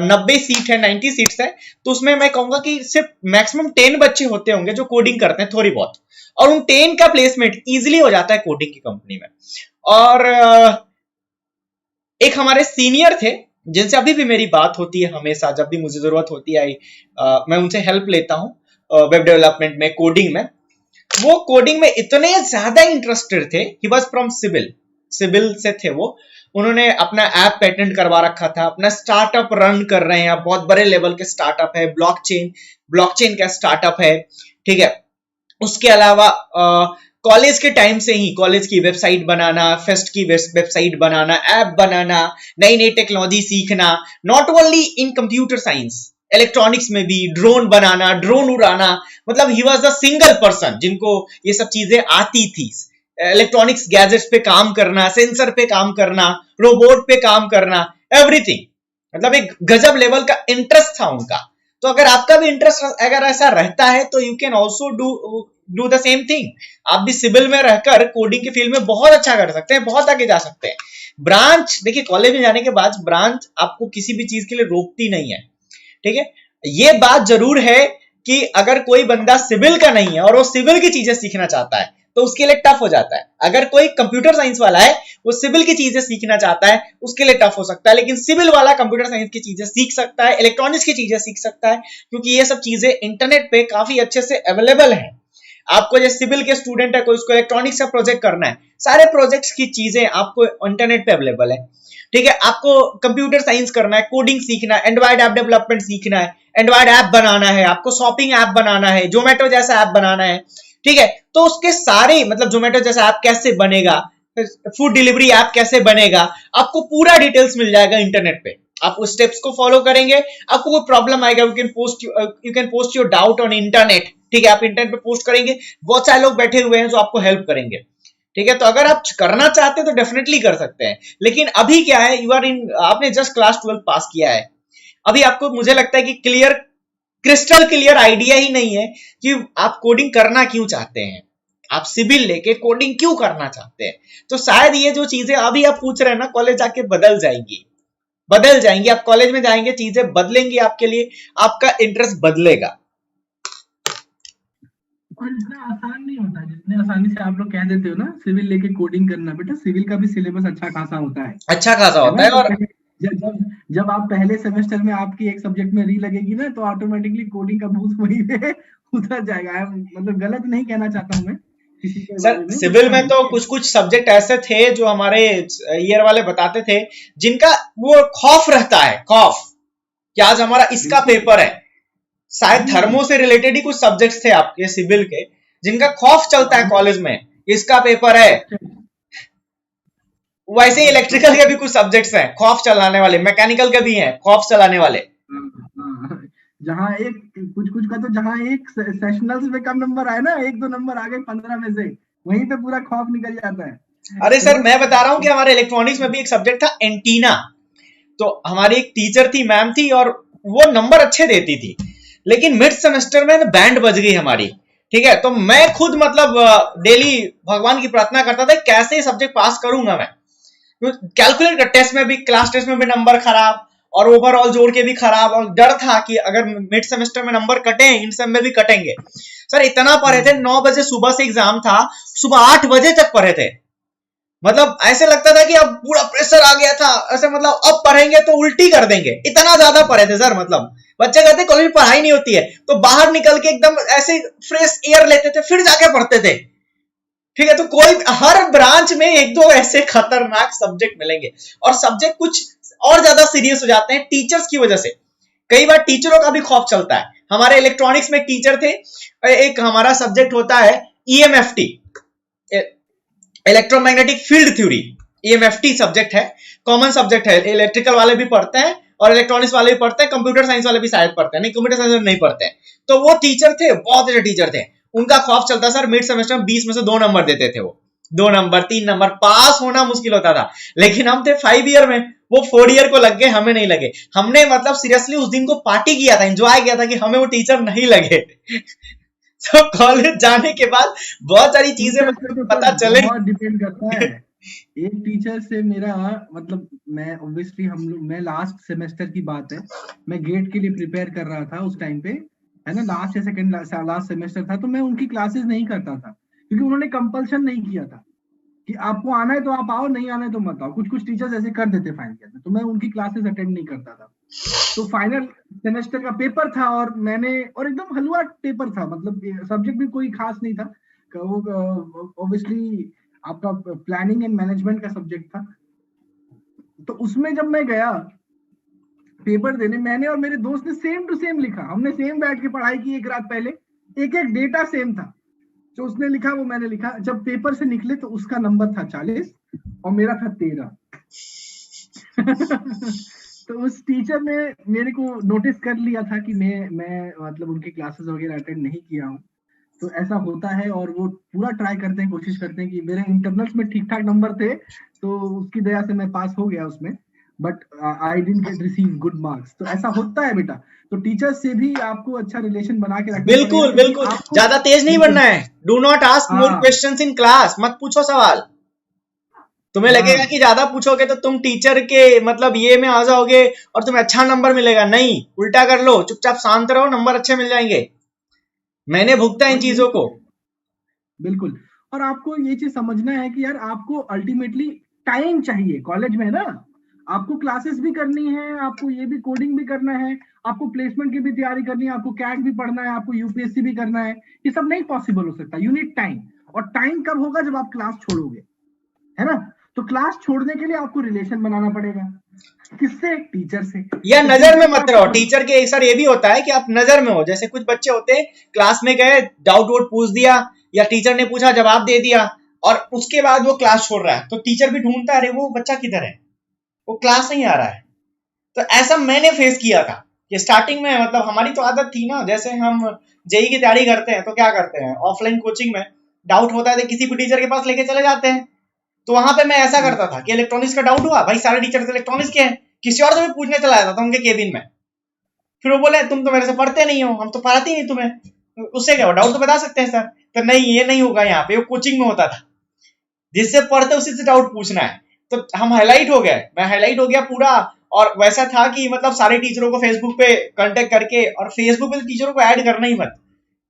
90 सीट है, 90 सीट्स है, तो उसमें मैं कहूंगा कि सिर्फ मैक्सिमम 10 बच्चे होते होंगे जो कोडिंग करते हैं थोड़ी बहुत, और उन 10 का प्लेसमेंट इजीली हो जाता है कोडिंग की कंपनी में। और एक हमारे सीनियर थे जिनसे अभी भी मेरी बात होती है, हमेशा जब भी मुझे जरूरत होती है मैं उनसे हेल्प लेता हूं वेब डेवलपमेंट में, कोडिंग में। वो कोडिंग में इतने ज्यादा इंटरेस्टेड थे, ही वाज फ्रॉम सिविल से थे वो। उन्होंने अपना ऐप पेटेंट करवा रखा था, अपना स्टार्टअप रन कर रहे हैं, बहुत बड़े लेवल के स्टार्टअप है, ब्लॉकचेन का स्टार्टअप है, ठीक है। उसके अलावा कॉलेज के टाइम से ही कॉलेज की वेबसाइट बनाना, फेस्ट की वेबसाइट बनाना, ऐप बनाना, नई नई टेक्नोलॉजी सीखना, not only in computer science, electronics में भी ड्रोन बनाना, ड्रोन उड़ाना, मतलब he was a single person जिनको ये सब चीजें आती थी। इलेक्ट्रॉनिक्स गैजेट्स पे काम करना, सेंसर पे काम करना, रोबोट पे काम करना, एवरीथिंग, मतलब एक गजब लेवल का इंटरेस्ट था उनका। तो अगर आपका भी इंटरेस्ट अगर ऐसा रहता है तो you can also do the same thing. आप भी सिविल में रहकर कोडिंग के फील्ड में बहुत अच्छा कर सकते हैं, बहुत आगे जा सकते हैं। ब्रांच देखिए, कॉलेज में जाने के बाद ब्रांच आपको किसी भी चीज के लिए रोकती नहीं है, ठीक है। ये बात जरूर है कि अगर कोई बंदा सिविल का नहीं है और वो सिविल की चीजें सीखना चाहता है तो उसके लिए टफ हो जाता है। अगर कोई कंप्यूटर साइंस वाला है, वो सिविल की चीजें सीखना चाहता है, उसके लिए टफ हो सकता है, लेकिन सिविल वाला कंप्यूटर साइंस की चीजें सीख सकता है, इलेक्ट्रॉनिक्स की चीजें सीख सकता है, क्योंकि ये सब चीजें इंटरनेट पे काफी अच्छे से अवेलेबल है। आपको जैसे सिविल के स्टूडेंट है, कोई उसको इलेक्ट्रॉनिक्स का प्रोजेक्ट करना है, सारे प्रोजेक्ट्स की चीजें आपको इंटरनेट पे अवेलेबल है, ठीक है। आपको कंप्यूटर साइंस करना है, कोडिंग सीखना है, एंड्रॉइड ऐप डेवलपमेंट सीखना है, एंड्रॉइड ऐप बनाना है, आपको शॉपिंग ऐप बनाना है, जोमेटो जैसा ऐप बनाना है, ठीक है। तो उसके सारे, मतलब जोमेटो जैसा ऐप कैसे बनेगा, फूड डिलीवरी ऐप कैसे बनेगा, आपको पूरा डिटेल्स मिल जाएगा इंटरनेट पे। आप उस स्टेप्स को फॉलो करेंगे, आपको कोई प्रॉब्लम आएगा, you can post your doubt on internet, ठीक है। आप इंटरनेट पे पोस्ट करेंगे, बहुत सारे लोग बैठे हुए हैं जो आपको हेल्प करेंगे, ठीक है। तो अगर आप करना चाहते हैं तो डेफिनेटली कर सकते हैं। लेकिन अभी क्या है, यू आर इन, आपने जस्ट क्लास 12 पास किया है, अभी आपको मुझे लगता है कि क्रिस्टल क्लियर आइडिया ही नहीं है कि आप कोडिंग करना क्यों चाहते हैं, आप सिविल लेके कोडिंग क्यों करना चाहते हैं। तो शायद ये जो चीजें अभी आप पूछ रहे हैं ना, कॉलेज जाके बदल जाएंगी। आप कॉलेज में जाएंगे, चीजें बदलेंगी आपके लिए, आपका इंटरेस्ट बदलेगा। और इतना आसान नहीं होता जितने आसानी से आप लोग कह देते हो ना सिविल लेके कोडिंग करना। बेटा सिविल का भी सिलेबस अच्छा खासा होता है, अच्छा खासा होता है। और जब आप पहले सेमेस्टर में आपकी एक सब्जेक्ट में री लगेगी ना, तो ऑटोमेटिकली कोडिंग का भूत वहीं पे उतर जाएगा। मतलब गलत नहीं कहना चाहता हूँ मैं किसी के बारे में। सर सिविल में तो कुछ कुछ सब्जेक्ट ऐसे थे जो हमारे ईयर वाले बताते थे, जिनका वो खौफ रहता है, खौफ कि आज हमारा इसका पेपर है। शायद थर्मो से रिलेटेड ही कुछ सब्जेक्ट्स थे आपके सिविल के, जिनका खौफ चलता है कॉलेज में, इसका पेपर है। वैसे ही इलेक्ट्रिकल के भी कुछ सब्जेक्ट्स हैं खौफ चलाने वाले, मैकेनिकल के भी हैं खौफ चलाने वाले। जहाँ एक कुछ का तो जहाँ एक सेशनल्स में कम नंबर आए ना, 1-2 नंबर आ गए 15 में से, वहीं पे पूरा खौफ निकल जाता है। अरे सर मैं बता रहा हूँ कि हमारे इलेक्ट्रॉनिक्स में भी एक सब्जेक्ट था एंटीना। तो हमारी एक टीचर थी, मैम थी, और वो नंबर अच्छे देती थी, लेकिन मिड सेमेस्टर में बैंड बज गई हमारी। ठीक है, तो मैं खुद मतलब डेली भगवान की प्रार्थना करता था कैसे सब्जेक्ट पास करूंगा मैं। कैलकुलेट कर, टेस्ट में भी, क्लास टेस्ट में भी नंबर खराब और ओवरऑल जोड़ के भी खराब, और डर था कि अगर मिड सेमेस्टर में नंबर कटे इन सब में भी कटेंगे। सर इतना पढ़े थे, 9 बजे सुबह से एग्जाम था, सुबह 8 बजे तक पढ़े थे। मतलब ऐसे लगता था कि अब पूरा प्रेशर आ गया था, ऐसे मतलब अब पढ़ेंगे तो उल्टी कर देंगे, इतना ज्यादा पढ़े थे सर। मतलब बच्चे कहते कॉलेज में पढ़ाई नहीं होती है, तो बाहर निकल के एकदम ऐसे फ्रेश एयर लेते थे, फिर जाके पढ़ते थे। ठीक है, तो कोई हर ब्रांच में एक दो ऐसे खतरनाक सब्जेक्ट मिलेंगे, और सब्जेक्ट कुछ और ज्यादा सीरियस हो जाते हैं टीचर्स की वजह से। कई बार टीचरों का भी खौफ चलता है। हमारे इलेक्ट्रॉनिक्स में एक टीचर थे, एक हमारा सब्जेक्ट होता है EMFT, electromagnetic field theory. EMFT subject है, कॉमन सब्जेक्ट है, इलेक्ट्रिकल वाले भी पढ़ते हैं और इलेक्ट्रॉनिक्स वाले भी पढ़ते हैं, कंप्यूटर साइंस वाले भी शायद पढ़ते हैं, नहीं कंप्यूटर साइंस नहीं पढ़ते हैं। तो वो टीचर थे, बहुत अच्छे टीचर थे। उनका खौफ चलता सर, मिड सेमेस्टर में 20 में से 2 नंबर देते थे वो, 2 नंबर 3 नंबर, पास होना मुश्किल होता था। लेकिन हम थे 5 ईयर में, वो 4 ईयर को लग गए, हमें नहीं लगे। हमने मतलब सीरियसली उस दिन को पार्टी किया था, एंजॉय किया था कि हमें वो टीचर नहीं लगे। तो कॉलेज जाने के बाद बहुत सारी चीजें पता चले। बहुत डिपेंड करता है। एक टीचर से मेरा मतलब, मैं ऑब्वियसली हम लोग, मैं लास्ट सेमेस्टर की बात है, मैं गेट के लिए प्रिपेयर कर रहा था उस टाइम पे, है ना, लास्ट या सेकंड लास्ट सेमेस्टर था। तो मैं उनकी क्लासेस नहीं करता था, क्योंकि उन्होंने कंपल्शन नहीं किया था कि आपको आना है तो आप आओ, नहीं आना है तो मत आओ। कुछ कुछ टीचर्स ऐसे कर देते फाइनल ईयर में, तो मैं उनकी क्लासेस अटेंड नहीं करता था। तो फाइनल सेमेस्टर का पेपर था, और मैंने, और एकदम हलवा पेपर था, मतलब सब्जेक्ट भी कोई खास नहीं था, वो ऑब्वियसली आपका प्लानिंग एंड मैनेजमेंट का सब्जेक्ट था। तो उसमें जब मैं गया पेपर देने, मैंने और मेरे दोस्त ने सेम टू सेम लिखा, हमने सेम बैठ के पढ़ाई की एक रात पहले, एक एक डेटा सेम था, जो उसने लिखा वो मैंने लिखा। जब पेपर से निकले तो उसका नंबर था 40 और मेरा था 13। तो उस टीचर ने मेरे को नोटिस कर लिया था कि मैं मतलब उनकी क्लासेस वगैरह अटेंड नहीं किया हूँ। तो ऐसा होता है, और वो पूरा ट्राई करते हैं, कोशिश करते हैं कि मेरे इंटरनल्स में ठीक ठाक नंबर थे, तो उसकी दया से मैं पास हो गया उसमें, but I didn't get receive good marks. तो ऐसा होता है बेटा। तो टीचर्स से भी आपको अच्छा रिलेशन बना के रखना बिल्कुल बिल्कुल, ज्यादा तेज नहीं बनना है। Do not ask more questions in class, मत पूछो सवाल। तुम्हें लगेगा कि ज्यादा पूछोगे तो तुम टीचर के मतलब ये में आ जाओगे और तुम्हें अच्छा नंबर मिलेगा, नहीं, उल्टा कर लो, चुपचाप शांत रहो, नंबर अच्छे मिल जाएंगे। मैंने भुगता इन चीजों को। बिल्कुल, और आपको ये चीज समझना है कि यार आपको अल्टीमेटली टाइम चाहिए कॉलेज में ना। आपको क्लासेस भी करनी है, आपको ये भी कोडिंग भी करना है, आपको प्लेसमेंट की भी तैयारी करनी है, आपको कैट भी पढ़ना है, आपको यूपीएससी भी करना है। ये सब नहीं पॉसिबल हो सकता, यू नीड टाइम। और टाइम कब होगा? जब आप क्लास छोड़ोगे, है ना। तो क्लास छोड़ने के लिए आपको रिलेशन बनाना पड़ेगा, किससे? टीचर से। या नजर में मत रहो टीचर के। सर ये भी होता है कि आप नजर में हो, जैसे कुछ बच्चे होते हैं क्लास में गए, डाउट वोट पूछ दिया या टीचर ने पूछा जवाब दे दिया, और उसके बाद वो क्लास छोड़ रहा है, तो टीचर भी ढूंढता है अरे वो बच्चा किधर है, वो क्लास नहीं आ रहा है। तो ऐसा मैंने फेस किया था कि स्टार्टिंग में मतलब हमारी तो आदत थी ना, जैसे हम जेई की तैयारी करते हैं तो क्या करते हैं, ऑफलाइन कोचिंग में डाउट होता है तो किसी भी टीचर के पास लेके चले जाते हैं। तो वहां पे मैं ऐसा करता था कि इलेक्ट्रॉनिक्स का डाउट हुआ, भाई सारे टीचर इलेक्ट्रॉनिक्स के हैं, किसी और से भी पूछने चला जाता था उनके केबिन में। फिर वो बोले तुम तो मेरे से पढ़ते नहीं हो, हम तो पढ़ाते नहीं तुम्हें, उससे क्या हो, डाउट तो बता सकते हैं सर। तो नहीं, ये नहीं होगा, यहाँ पे वो कोचिंग में होता था, जिससे पढ़ते उसी से डाउट पूछना है। तो हम हाईलाइट हो गए, मैं हाईलाइट हो गया पूरा। और वैसा था कि मतलब सारे टीचरों को फेसबुक पे कांटेक्ट करके, और फेसबुक पे टीचरों को ऐड करना ही मत,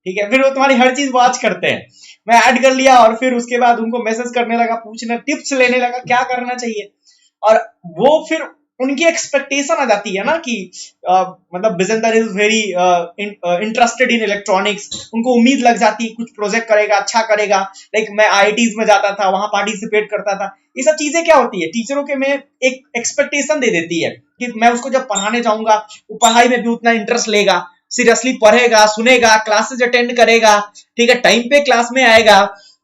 ठीक है, फिर वो तुम्हारी हर चीज वॉच करते हैं। मैं ऐड कर लिया और फिर उसके बाद उनको मैसेज करने लगा, पूछना, टिप्स लेने लगा क्या करना चाहिए। और वो फिर उनकी एक्सपेक्टेशन आ जाती है ना कि मतलब Bijender is very interested in electronics, उनको उम्मीद लग जाती है कुछ प्रोजेक्ट करेगा, अच्छा करेगा। लाइक मैं आईआईटीज में जाता था, वहां पार्टिसिपेट करता था। ये सब चीजें क्या होती है, टीचरों के में एक एक्सपेक्टेशन दे देती है कि मैं उसको जब पढ़ाने जाऊंगा वो पढ़ाई में भी उतना इंटरेस्ट लेगा, सीरियसली पढ़ेगा, सुनेगा, क्लासेस अटेंड करेगा, ठीक है, टाइम पे क्लास में आएगा।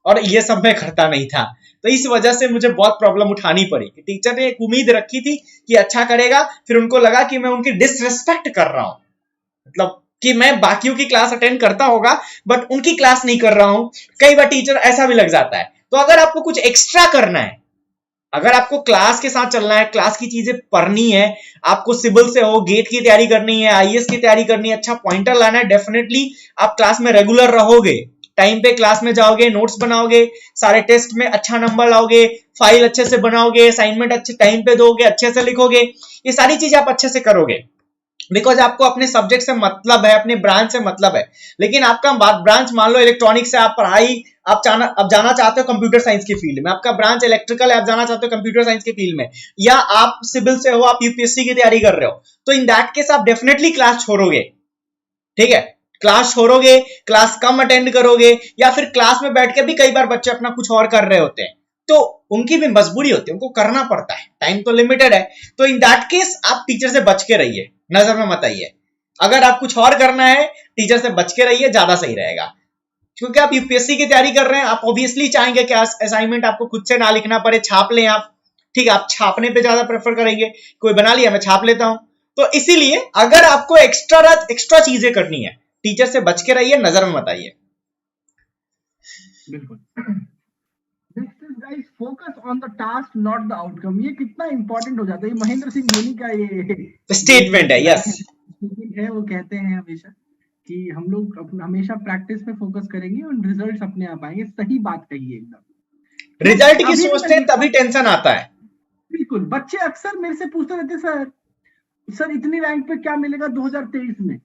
और ये सब मैं करता नहीं था, तो इस वजह से मुझे बहुत प्रॉब्लम उठानी पड़ी। टीचर ने एक उम्मीद रखी थी कि अच्छा करेगा, फिर उनको लगा कि मैं उनकी डिसरिस्पेक्ट कर रहा हूं, मतलब कि मैं बाकियों की क्लास अटेंड करता होगा बट उनकी क्लास नहीं कर रहा हूं। कई बार टीचर ऐसा भी लग जाता है। तो अगर आपको कुछ एक्स्ट्रा करना है, अगर आपको क्लास के साथ चलना है, क्लास की चीजें पढ़नी है, आपको सिविल से हो, गेट की तैयारी करनी है, आईएएस की तैयारी करनी है, अच्छा पॉइंटर लाना है, डेफिनेटली आप क्लास में रेगुलर रहोगे, टाइम पे क्लास में जाओगे, नोट्स बनाओगे, सारे टेस्ट में अच्छा नंबर लाओगे, फाइल अच्छे से बनाओगे, असाइनमेंट अच्छे टाइम पे दोगे, अच्छे से लिखोगे, ये सारी चीजें आप अच्छे से करोगे बिकॉज आपको अपने सब्जेक्ट से मतलब है, अपने ब्रांच से मतलब है। लेकिन आपका ब्रांच मान लो इलेक्ट्रॉनिक्स से, आप पढ़ाई आप जाना चाहते हो कंप्यूटर साइंस की फील्ड में, आपका ब्रांच इलेक्ट्रिकल है, आप जाना चाहते हो कंप्यूटर साइंस की फील्ड में, या आप सिविल से हो, आप यूपीएससी की तैयारी कर रहे हो, तो इन दैट केस आप डेफिनेटली क्लास छोड़ोगे। ठीक है, क्लास छोड़ोगे, क्लास कम अटेंड करोगे, या फिर क्लास में बैठ के भी कई बार बच्चे अपना कुछ और कर रहे होते हैं, तो उनकी भी मजबूरी होती है, उनको करना पड़ता है, टाइम तो लिमिटेड है। तो इन दैट केस आप टीचर से बच के रहिए, नजर में मत आइए। अगर आप कुछ और करना है, टीचर से बच के रहिए, ज्यादा सही रहेगा। क्योंकि आप यूपीएससी की तैयारी कर रहे हैं, आप ऑब्वियसली चाहेंगे कि असाइनमेंट आपको खुद से ना लिखना पड़े, छाप लें आप। ठीक है, आप छापने पे ज्यादा प्रेफर करेंगे, कोई बना लिया मैं छाप लेता हूं। तो इसीलिए अगर आपको एक्स्ट्रा चीजें करनी है, टीचर से बच के रहिए, नजर में मत आइए। बिल्कुल। Next is guys, focus on the task not the outcome. ये कितना इंपॉर्टेंट हो जाता है, ये महेंद्र सिंह धोनी का ये स्टेटमेंट है, यस स्टेटमेंट है। वो कहते हैं हमेशा कि हम लोग हमेशा प्रैक्टिस पे फोकस करेंगे और रिजल्ट्स अपने आप आएंगे। सही बात कही है एकदम। रिजल्ट की अभी भी सोचते हैं तभी टेंशन आता है। बिल्कुल, बच्चे अक्सर मेरे से पूछते रहते, सर इतनी रैंक पे क्या मिलेगा 2023 में,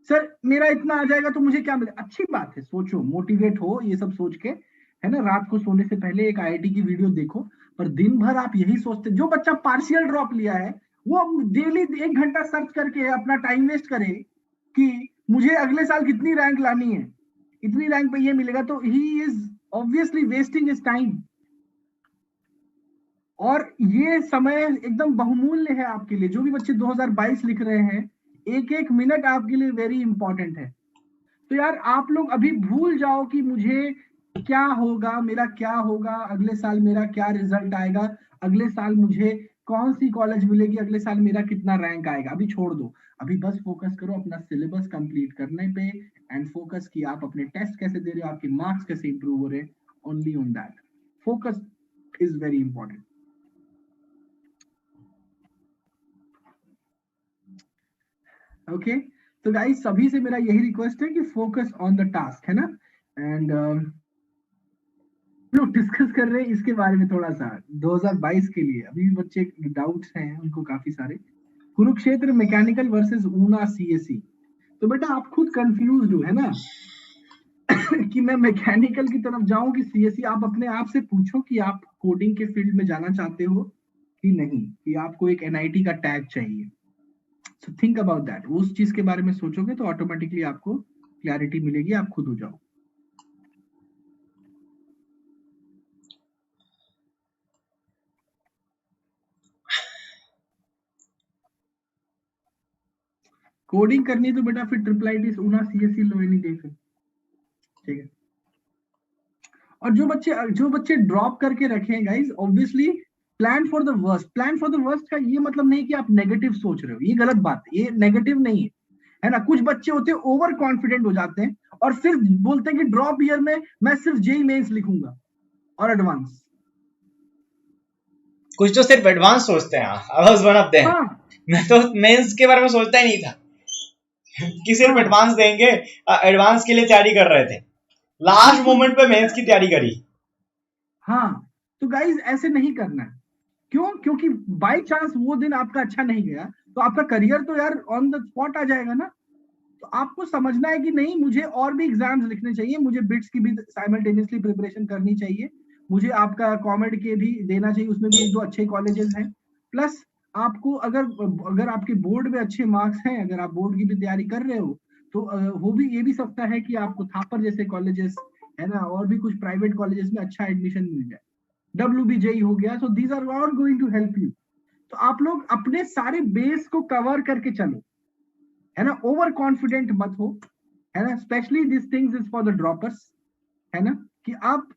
सर मेरा इतना आ जाएगा तो मुझे क्या मिलेगा। अच्छी बात है, सोचो, मोटिवेट हो, ये सब सोच के, है ना। रात को सोने से पहले एक आईआईटी की वीडियो देखो, पर दिन भर आप यही सोचते। जो बच्चा पार्शियल ड्रॉप लिया है वो डेली 1 घंटा सर्च करके अपना टाइम वेस्ट करे कि मुझे अगले साल कितनी रैंक लानी है, इतनी रैंक पे ये मिलेगा, तो he is obviously wasting his time. और ये समय एकदम बहुमूल्य है आपके लिए। जो भी बच्चे 2022 लिख रहे हैं, एक एक मिनट आपके लिए वेरी इंपॉर्टेंट है। तो यार आप लोग अभी भूल जाओ कि मुझे क्या होगा, मेरा क्या होगा, अगले साल मेरा क्या रिजल्ट आएगा, अगले साल मुझे कौन सी कॉलेज मिलेगी, अगले साल मेरा कितना रैंक आएगा, अभी छोड़ दो। अभी बस फोकस करो अपना सिलेबस कंप्लीट करने पे, एंड फोकस कि आप अपने टेस्ट कैसे दे रहे हो, आपके मार्क्स कैसे इंप्रूव हो रहे हैं। Only on that focus is very important. Okay, तो गाइस सभी से मेरा यही रिक्वेस्ट है कि फोकस ऑन द टास्क, है ना। एंड लोग डिस्कस कर रहे हैं इसके बारे में थोड़ा सा 2022 के लिए। अभी भी बच्चे डाउट्स हैं उनको काफी सारे। Kurukshetra mechanical versus Una CSE. तो बेटा आप खुद कंफ्यूज हो, है ना कि मैं मैकेनिकल की तरफ जाऊं कि सीएसई। आप अपने आप से पूछो कि आप कोडिंग के फील्ड में जाना चाहते हो कि नहीं, कि आपको एक एनआईटी का टैग चाहिए। So think about that. उस चीज के बारे में सोचोगे तो ऑटोमेटिकली आपको क्लैरिटी मिलेगी, आप खुद हो जाओ। कोडिंग करनी तो बेटा फिर triple IT Una CSE low any day फिर, ठीक है। और जो बच्चे ड्रॉप करके रखे हैं guys, obviously plan for the worst. Plan for the worst का ये मतलब नहीं कि आप नेगेटिव सोच रहे हो, ये गलत बात है, ये नेगेटिव नहीं है ना। कुछ बच्चे होते हैं ओवर कॉन्फिडेंट हो जाते हैं और फिर बोलते हैं कि ड्रॉप ईयर में मैं सिर्फ जेई मेंस लिखूंगा और एडवांस। कुछ तो सिर्फ एडवांस सोचते हैं, I was one of them. मैं तो मेंस के बारे में सोचता ही नहीं था कि सिर्फ एडवांस देंगे, एडवांस के लिए तैयारी कर रहे थे, लास्ट मोमेंट पे मेंस की तैयारी करी। हाँ, तो गाइस ऐसे नहीं करना है। क्यों? क्योंकि बाई चांस वो दिन आपका अच्छा नहीं गया तो आपका करियर तो यार ऑन द स्पॉट आ जाएगा ना। तो आपको समझना है कि नहीं, मुझे और भी एग्जाम्स लिखने चाहिए, मुझे बिट्स की भी साइमल्टेनियसली प्रिपरेशन करनी चाहिए, मुझे आपका कॉमेड के भी देना चाहिए, उसमें भी 1-2 अच्छे कॉलेजेस हैं। प्लस आपको अगर अगर आपके बोर्ड में अच्छे मार्क्स हैं, अगर आप बोर्ड की भी तैयारी कर रहे हो, तो हो भी ये भी सकता है कि आपको थापर जैसे कॉलेजेस, है ना, और भी कुछ प्राइवेट कॉलेजेस में अच्छा एडमिशन मिल जाए। WBJE हो गया, so these are all going to help you. तो आप लोग अपने सारे बेस को कवर करके चलो, है ना। ओवर कॉन्फिडेंट मत हो, है ना। Specially this things is for the droppers, है ना, कि आप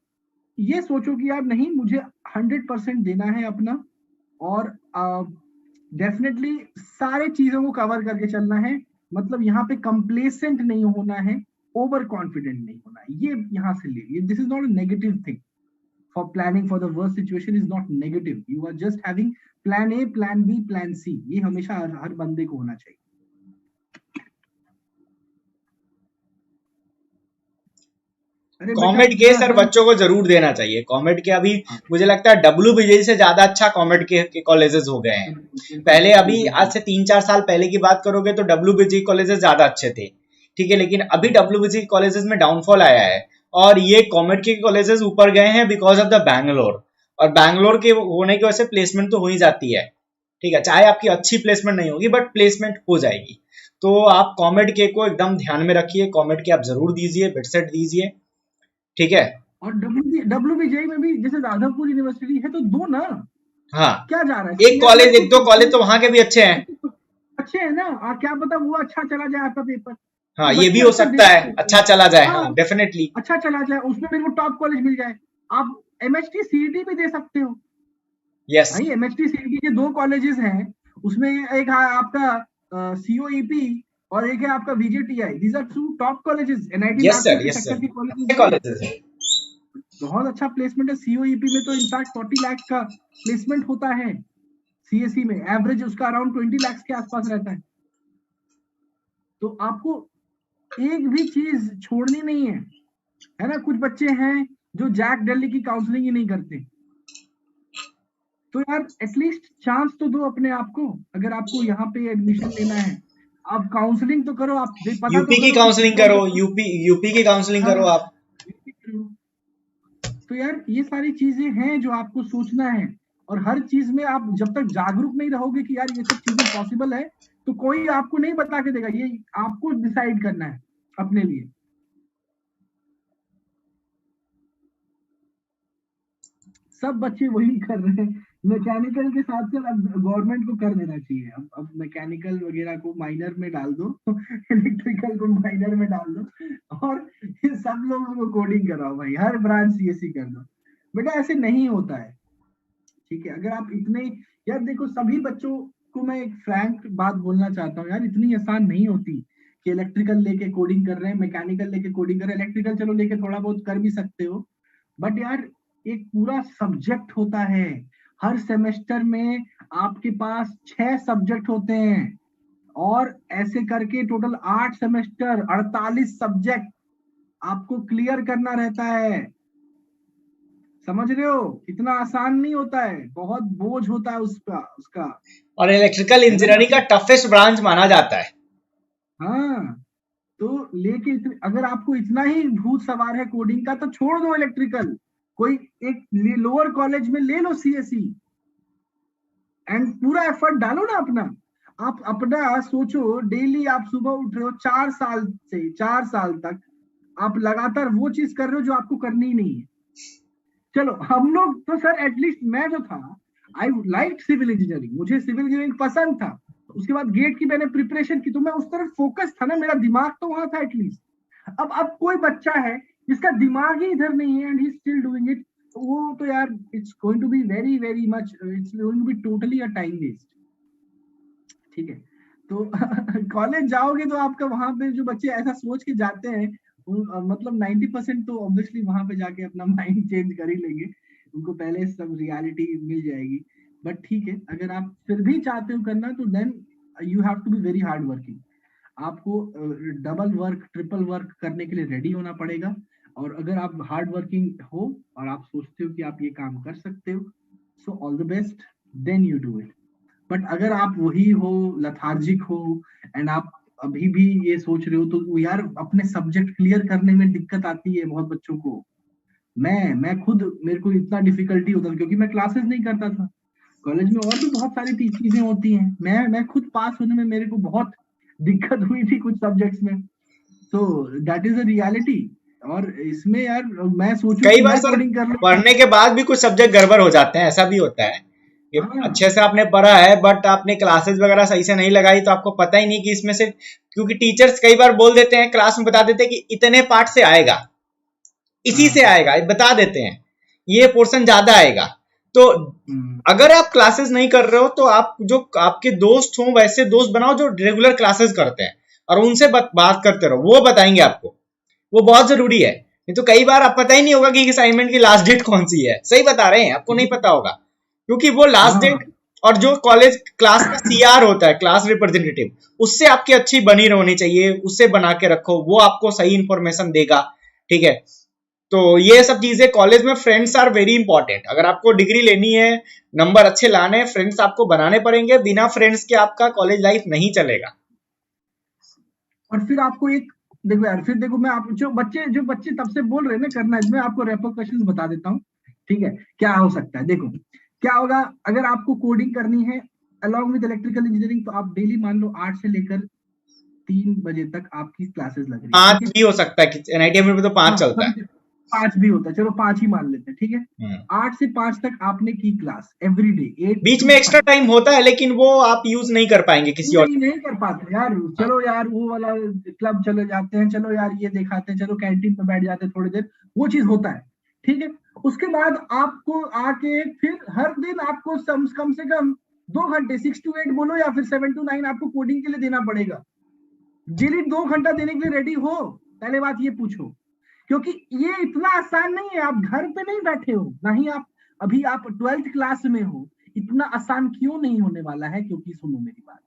ये सोचो कि यार नहीं, मुझे 100% देना है अपना, और डेफिनेटली सारे चीजों को कवर करके चलना है। मतलब यहाँ पे कंप्लेसेंट नहीं होना है, ओवर कॉन्फिडेंट नहीं होना है। ये यहाँ से ले, this is not a negative thing. For planning for the worst situation is not negative. You are just having plan A, plan B, plan C. ये हमेशा हर बंदे को होना चाहिए। अरे बेटा कॉमेड के इतना सर सब। बच्चों को जरूर देना चाहिए। कॉमेड के अभी हाँ, मुझे लगता है WBJ से ज्यादा अच्छा कॉमेड के कॉलेजेस हो गए हैं। बिल्कुल बिल्कुल पहले बिल्कुल अभी आज बिल्कुल। से 3-4 साल पहले की बात करोगे तो WBJ कॉलेजेस ज्यादा अच्छे थे, ठीक है, लेकिन अभी हाँ, WBJ कॉलेजेस में डाउनफॉल आया है और ये कॉमेड के कॉलेजेस ऊपर गए हैं बिकॉज ऑफ द बैंगलोर। और बैंगलोर के होने की वजह से प्लेसमेंट तो हो ही जाती है, ठीक है, चाहे आपकी अच्छी प्लेसमेंट नहीं होगी बट प्लेसमेंट हो जाएगी। तो आप कॉमेड के को एकदम ध्यान में रखिए, कॉमेड के आप जरूर दीजिए, बिटसेट दीजिए, ठीक है। और WBJ में भी जैसे राधापुर यूनिवर्सिटी है तो दो ना, हाँ, क्या जा रहा है, एक सीएस में कॉलेज, तो एक दो कॉलेज तो वहां के भी अच्छे हैं। अच्छे हैं ना, क्या पता वो अच्छा चला जाए आपका पेपर, हाँ, तो ये भी बच्चे हो अक्सर सकता है, देखते हैं। अच्छा चला जाए, हाँ, हाँ डेफिनेटली। अच्छा चला जाए, उसमें मेरे को टॉप कॉलेज मिल जाए। आप MHT CET भी दे सकते हो यस, भाई। MHT CET के दो कॉलेजेस हैं, उसमें एक है आपका COEP और एक है आपका VJTI। These are two top colleges, NIT yes Nagpur sir, के यस सेक्टर सर, के अच्छे कॉलेजेस हैं। कॉलेजेस हैं। बहुत अच्छा प्लेसमेंट है COEP में, तो इनफैक्ट 40 लाख का प्लेसमेंट होता है। CSE में एवरेज उसका अराउंड 20 लाख के आसपास रहता है। तो आपको एक भी चीज छोड़नी नहीं है ना। कुछ बच्चे हैं जो जैक दिल्ली की काउंसलिंग ही नहीं करते, तो यार एटलीस्ट चांस तो दो अपने आप को। अगर आपको यहाँ पे एडमिशन लेना है, आप काउंसलिंग तो करो, आप पता तो यूपी की करो कि किस काउंसलिंग टाइप करो, का। यूपी की काउंसलिंग हाँ, करो आप। तो यार ये सारी चीजें हैं जो आपको सोचना है। और हर चीज में आप जब तक जागरूक नहीं रहोगे कि यार ये सब चीजें पॉसिबल है, तो कोई आपको नहीं बता के देगा, ये आपको डिसाइड करना है अपने लिए। सब बच्चे वही कर रहे हैं। मैकेनिकल के साथ साथ अब गवर्नमेंट को कर देना चाहिए, अब मैकेनिकल वगैरह को माइनर में डाल दो इलेक्ट्रिकल को माइनर में डाल दो, और सब लोगों को कोडिंग कराओ भाई, हर ब्रांच CSE कर दो। बेटा ऐसे नहीं होता है, ठीक है। अगर आप इतने, यार देखो सभी बच्चों को मैं एक फ्रैंक बात बोलना चाहता हूँ यार, इतनी आसान नहीं होती कि इलेक्ट्रिकल लेके कोडिंग कर रहे हैं, मैकेनिकल लेके कोडिंग कर रहे हैं। इलेक्ट्रिकल चलो लेके थोड़ा बहुत कर भी सकते हो, बट यार एक पूरा सब्जेक्ट होता है। हर सेमेस्टर में आपके पास 6 सब्जेक्ट होते हैं, और ऐसे करके टोटल 8 सेमेस्टर 48 सब्जेक्ट आपको क्लियर करना रहता है। समझ रहे हो, इतना आसान नहीं होता है, बहुत बोझ होता है उसका उसका, और इलेक्ट्रिकल है ना। इंजीनियरिंग का टफेस्ट ब्रांच माना जाता है। हाँ, तो लेके अगर आपको इतना ही भूत सवार है कोडिंग का, तो छोड़ दो इलेक्ट्रिकल, कोई एक लोअर कॉलेज में ले लो CSE, एंड पूरा एफर्ट डालो ना अपना। आप अपना सोचो, डेली आप सुबह उठ रहे हो, 4 साल से 4 साल तक आप लगातार वो चीज कर रहे हो जो आपको करनी ही नहीं है। चलो हम लोग तो सर, एटलीस्ट मैं जो था, आई लाइक सिविल इंजीनियरिंग, मुझे सिविल इंजीनियरिंग पसंद था। उसके बाद गेट की मैंने प्रिपरेशन की, तो मैं उस तरफ फोकस था ना, मेरा दिमाग तो वहां था एटलीस्ट। अब कोई बच्चा है जिसका दिमाग ही इधर नहीं है, and he still doing it, वो तो यार it's going to be very very much, it's going to be totally a time waste, ठीक है। तो कॉलेज जाओगे तो आपका वहां पे जो बच्चे ऐसा सोच के जाते हैं, मतलब 90% तो ऑब्वियसली वहां पे जाके अपना माइंड चेंज कर ही लेंगे, उनको पहले सब रियलिटी मिल जाएगी। बट ठीक है, अगर आप फिर भी चाहते हो करना, तो then you have to be very hard working. आपको डबल वर्क ट्रिपल वर्क करने के लिए रेडी होना पड़ेगा। और अगर आप हार्ड वर्किंग हो और आप सोचते हो कि आप ये काम कर सकते हो, so all the best, then you do it. But अगर आप वही हो, लथार्जिक हो, एंड आप अभी भी ये सोच रहे हो, तो यार अपने सब्जेक्ट क्लियर करने में दिक्कत आती है बहुत बच्चों को। मैं खुद, मेरे को इतना डिफिकल्टी होता था क्योंकि मैं क्लासेस नहीं करता था। कॉलेज में और भी बहुत सारी चीजें होती हैं, मैं खुद पास होने में मेरे को बहुत दिक्कत हुई थी कुछ सब्जेक्ट्स में। तो दैट इज अ रियलिटी। और इसमें यार मैं सोचूं कई कि बार मैं सर कोडिंग कर लूं। पढ़ने के बाद भी कुछ सब्जेक्ट गड़बड़ हो जाते हैं, ऐसा भी होता है कि हाँ, अच्छे से आपने पढ़ा है बट आपने क्लासेस वगैरह सही से नहीं लगाई तो आपको पता ही नहीं कि इसमें से, क्योंकि टीचर्स कई बार बोल देते हैं, क्लास में बता देते हैं कि इतने पार्ट से आएगा, इसी से हाँ, आएगा, बता देते हैं ये पोर्शन ज्यादा आएगा। तो हम्म, अगर आप क्लासेस नहीं कर रहे हो तो आप जो आपके दोस्त हों वैसे दोस्त बनाओ जो रेगुलर क्लासेस करते हैं और उनसे बात करते रहो, वो बताएंगे आपको, वो बहुत जरूरी है। नहीं तो कई बार आप पता ही नहीं होगा कि असाइनमेंट की लास्ट डेट कौन सी है, सही बता रहे हैं, आपको नहीं पता होगा, क्योंकि वो लास्ट हाँ, डेट और जो कॉलेज क्लास का CR होता है, क्लास रिप्रेजेंटेटिव, उससे आपकी अच्छी बनी रहनी चाहिए, उससे बना के रखो, वो आपको सही इंफॉर्मेशन देगा, ठीक है। तो ये सब चीजें कॉलेज में, फ्रेंड्स आर वेरी इंपॉर्टेंट। अगर आपको डिग्री लेनी है, नंबर अच्छे लाने हैं, फ्रेंड्स आपको बनाने पड़ेंगे। बिना फ्रेंड्स के आपका कॉलेज लाइफ नहीं चलेगा। और फिर आपको एक, देखो यार, फिर देखो, मैं आप जो बच्चे तब से बोल रहे हैं ना करना है, मैं आपको रेपोकशंस बता देता हूँ। ठीक है, क्या हो सकता है, देखो क्या होगा। अगर आपको कोडिंग करनी है अलॉन्ग विद इलेक्ट्रिकल इंजीनियरिंग, तो आप डेली मान लो 8 से लेकर 3 बजे तक आपकी क्लासेस लग रही है, ठीक 5 है। भी हो सकता है कि एनआईटी में भी तो 5 हाँ, चलता है। कभी 5 भी होता है, चलो 5 ही मान लेते हैं, ठीक है। हम्म। 8 से 5 तक आपने की क्लास एवरी डे, एट बीच टू में एक्स्ट्रा फाइव टाइम होता है, लेकिन वो आप यूज नहीं कर पाएंगे किसी और नहीं नहीं कर पाते यार। हाँ। चलो यार, वो वाला क्लब चले जाते हैं, चलो यार ये दिखाते हैं, चलो कैंटीन में बैठ जाते हैं थोड़ी देर, वो चीज होता है, ठीक है। उसके बाद आपको आके फिर हर दिन आपको कम से कम 2 घंटे, 6 to 8 बोलो या फिर 7 to 9 आपको कोडिंग के लिए देना पड़ेगा। डेली 2 घंटा देने के लिए रेडी हो, पहले बात ये पूछो। क्योंकि ये इतना आसान नहीं है, आप घर पे नहीं बैठे हो, ना ही आप अभी आप 12th क्लास में हो। इतना आसान क्यों नहीं होने वाला है, क्योंकि सुनो मेरी बात,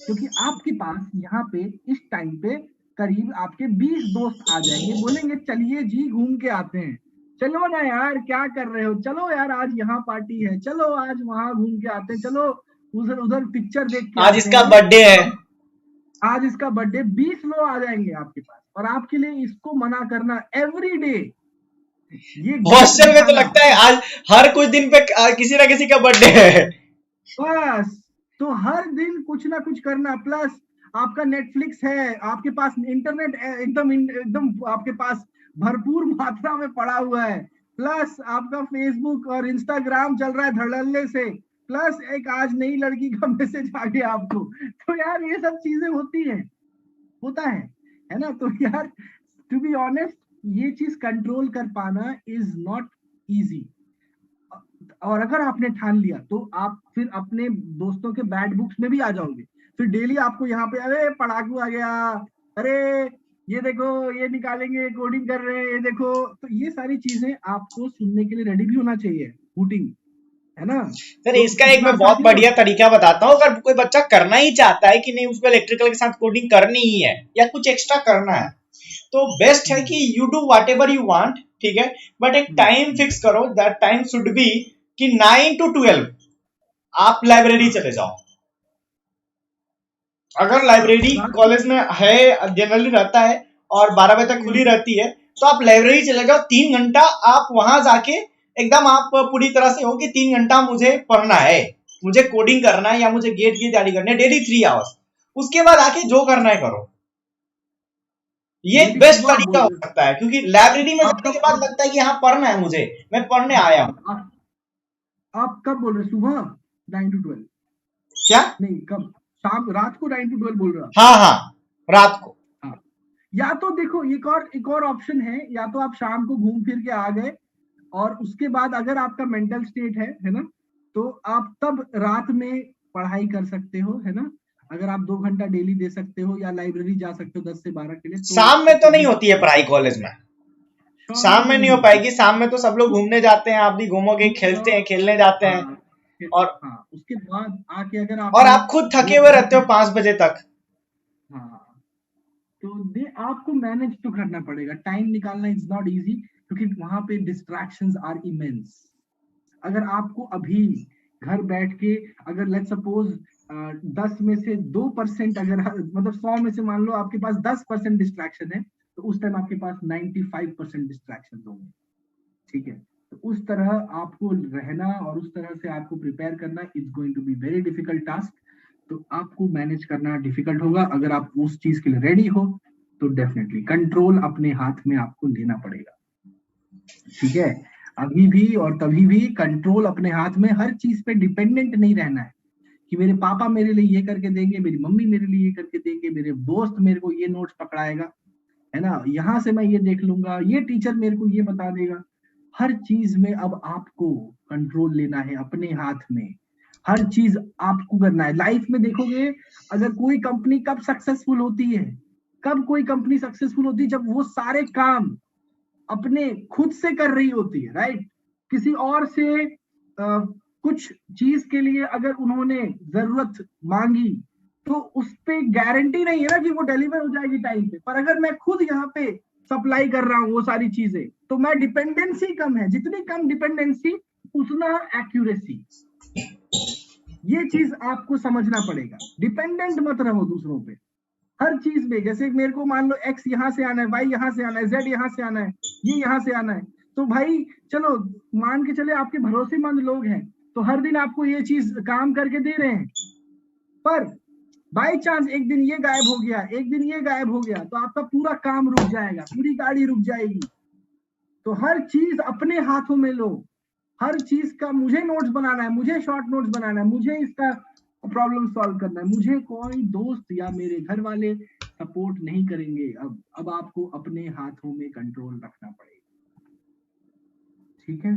क्योंकि आपके पास यहाँ पे इस टाइम पे करीब आपके 20 दोस्त आ जाएंगे, बोलेंगे चलिए जी घूम के आते हैं। चलो ना यार, क्या कर रहे हो, चलो यार आज यहाँ पार्टी है, चलो आज वहां घूम के आते हैं, चलो उधर उधर पिक्चर देख के आज आते इसका हैं। बर्थडे है। आज इसका बर्थडे, 20 लोग आ जाएंगे आपके पास, और आपके लिए इसको मना करना एवरी डे, ये गलत हॉस्टल में तो दिखाना, लगता है आज हर कुछ दिन पे किसी ना किसी का बर्थडे है। बस। तो हर दिन कुछ ना कुछ करना, प्लस आपका नेटफ्लिक्स है, आपके पास इंटरनेट एकदम एकदम आपके पास भरपूर मात्रा में पड़ा हुआ है, प्लस आपका फेसबुक और इंस्टाग्राम चल रहा है धड़ल्ले से, प्लस एक आज नई लड़की का मैसेज आ गया आपको। तो यार ये सब चीजें होती हैं, होता है ना। तो यार टू बी ऑनेस्ट, ये चीज कंट्रोल कर पाना इज नॉट इजी। और अगर आपने ठान लिया तो आप फिर अपने दोस्तों के बैड बुक्स में भी आ जाओगे। फिर डेली आपको यहाँ पे, अरे पढ़ाकू आ गया, अरे ये देखो ये निकालेंगे, कोडिंग कर रहे हैं, ये देखो। तो ये सारी चीजें आपको सुनने के लिए रेडी भी होना चाहिए, हूटिंग, है ना। सर तो इसका एक इतना मैं आसान बहुत नहीं बढ़िया होता। तरीका बताता हूँ। अगर कोई बच्चा करना ही चाहता है कि नहीं, उसको इलेक्ट्रिकल के साथ कोडिंग करनी ही है या कुछ एक्स्ट्रा करना है, तो बेस्ट है कि you do what ever you want, ठीक है। बट एक टाइम फिक्स करो, दैट टाइम शुड बी कि 9 to 12 आप लाइब्रेरी हाँ चले जाओ। अगर हाँ, लाइब्रेरी रात को कॉलेज में है, जनरली रहता है और 12 बजे तक खुली रहती है, तो आप लाइब्रेरी चले जाओ। 3 घंटा आप वहां जाके एकदम आप पूरी तरह से हो कि 3 घंटा मुझे पढ़ना है, मुझे कोडिंग करना है या मुझे गेट की तैयारी करनी है, डेली 3 आवर्स। उसके बाद आके जो करना है करो। ये डेली बेस्ट सुबह आप तरीका बोल हो रहे सकता है, क्योंकि लाइब्रेरी में हो, जाने के बाद लगता है कि हाँ पढ़ना है मुझे, मैं पढ़ने आया हूँ। आप कब बोल रहे, सुबह 9 to 12? क्या? नहीं, कब, शाम, रात को 9 to 12 बोल रहा। हाँ हाँ, रात को। हाँ, या तो देखो एक और ऑप्शन है, या तो आप शाम को घूम फिर के आ गए, और उसके बाद अगर आपका मेंटल स्टेट है ना, तो आप तब रात में पढ़ाई कर सकते हो, है ना। अगर आप 2 घंटा डेली दे सकते हो, या लाइब्रेरी जा सकते हो 10 से 12 के लिए, शाम में तो तो नहीं भी होती है पढ़ाई कॉलेज में। शाम में शाम तो में नहीं नहीं हो होती। पाएगी। शाम में तो सब लोग घूमने जाते हैं, आप भी घूमोगे, खेलते हैं, खेलने जाते हैं। हाँ और हाँ, उसके बाद आके अगर और आपने आप खुद थके दो हुए दो रहते हो 5 बजे तक। हाँ, तो दे आपको मैनेज तो करना पड़ेगा, टाइम निकालना इज नॉट इजी, क्योंकि वहां पे डिस्ट्रैक्शंस आर इमेंस। अगर आपको अभी घर बैठ के, अगर लेट सपोज 10 में से 2%, अगर मतलब 100 में से मान लो आपके पास 10% डिस्ट्रैक्शन है, तो उस टाइम आपके पास 95% डिस्ट्रैक्शन होंगे, ठीक है। तो उस तरह आपको रहना और उस तरह से आपको प्रिपेयर करना is going to be very difficult task. तो आपको मैनेज करना डिफिकल्ट होगा। अगर आप उस चीज के लिए रेडी हो, तो डेफिनेटली कंट्रोल अपने हाथ में आपको लेना पड़ेगा, ठीक है। अभी भी और तभी भी कंट्रोल अपने हाथ में, हर चीज पे डिपेंडेंट नहीं रहना है कि मेरे पापा मेरे लिए ये करके देंगे, मेरी मम्मी मेरे लिए ये करके देंगे, मेरे दोस्त मेरे को ये नोट्स पकड़ाएगा, है ना, यहाँ से मैं ये देख लूंगा, ये टीचर मेरे को ये बता देगा। हर चीज में अब आपको कंट्रोल लेना है अपने हाथ में। हर चीज आपको करना है लाइफ में। देखोगे, अगर कोई कंपनी कब सक्सेसफुल होती है, कब कोई कंपनी सक्सेसफुल होती है, जब वो सारे काम अपने खुद से कर रही होती है, राइट। किसी और से कुछ चीज के लिए अगर उन्होंने जरूरत मांगी, तो उस पे गारंटी नहीं है ना कि वो डिलीवर हो जाएगी टाइम पे। पर अगर मैं खुद यहाँ पे सप्लाई कर रहा हूं वो सारी चीजें, तो मैं डिपेंडेंसी कम है, जितनी कम डिपेंडेंसी उतना एक्यूरेसी। ये चीज आपको समझना पड़ेगा, डिपेंडेंट मत रहो दूसरों पे हर चीज में। जैसे मेरे को मान लो एक्स यहाँ से आना है, वाई यहाँ से आना है, जेड यहाँ से आना है, ये यहाँ से आना है, तो भाई चलो मान के चले आपके भरोसेमंद लोग हैं तो हर दिन आपको ये चीज काम करके दे रहे हैं, पर बाई चांस एक दिन ये गायब हो गया, एक दिन ये गायब हो गया, तो आपका पूरा काम रुक जाएगा, पूरी गाड़ी रुक जाएगी। तो हर चीज अपने हाथों में लो, हर चीज का मुझे नोट्स बनाना है, मुझे शॉर्ट नोट्स बनाना है, मुझे इसका प्रॉब्लम सॉल्व करना है, मुझे कोई दोस्त या मेरे घर वाले सपोर्ट नहीं करेंगे। अब आपको अपने हाथों में कंट्रोल रखना पड़ेगा, ठीक है?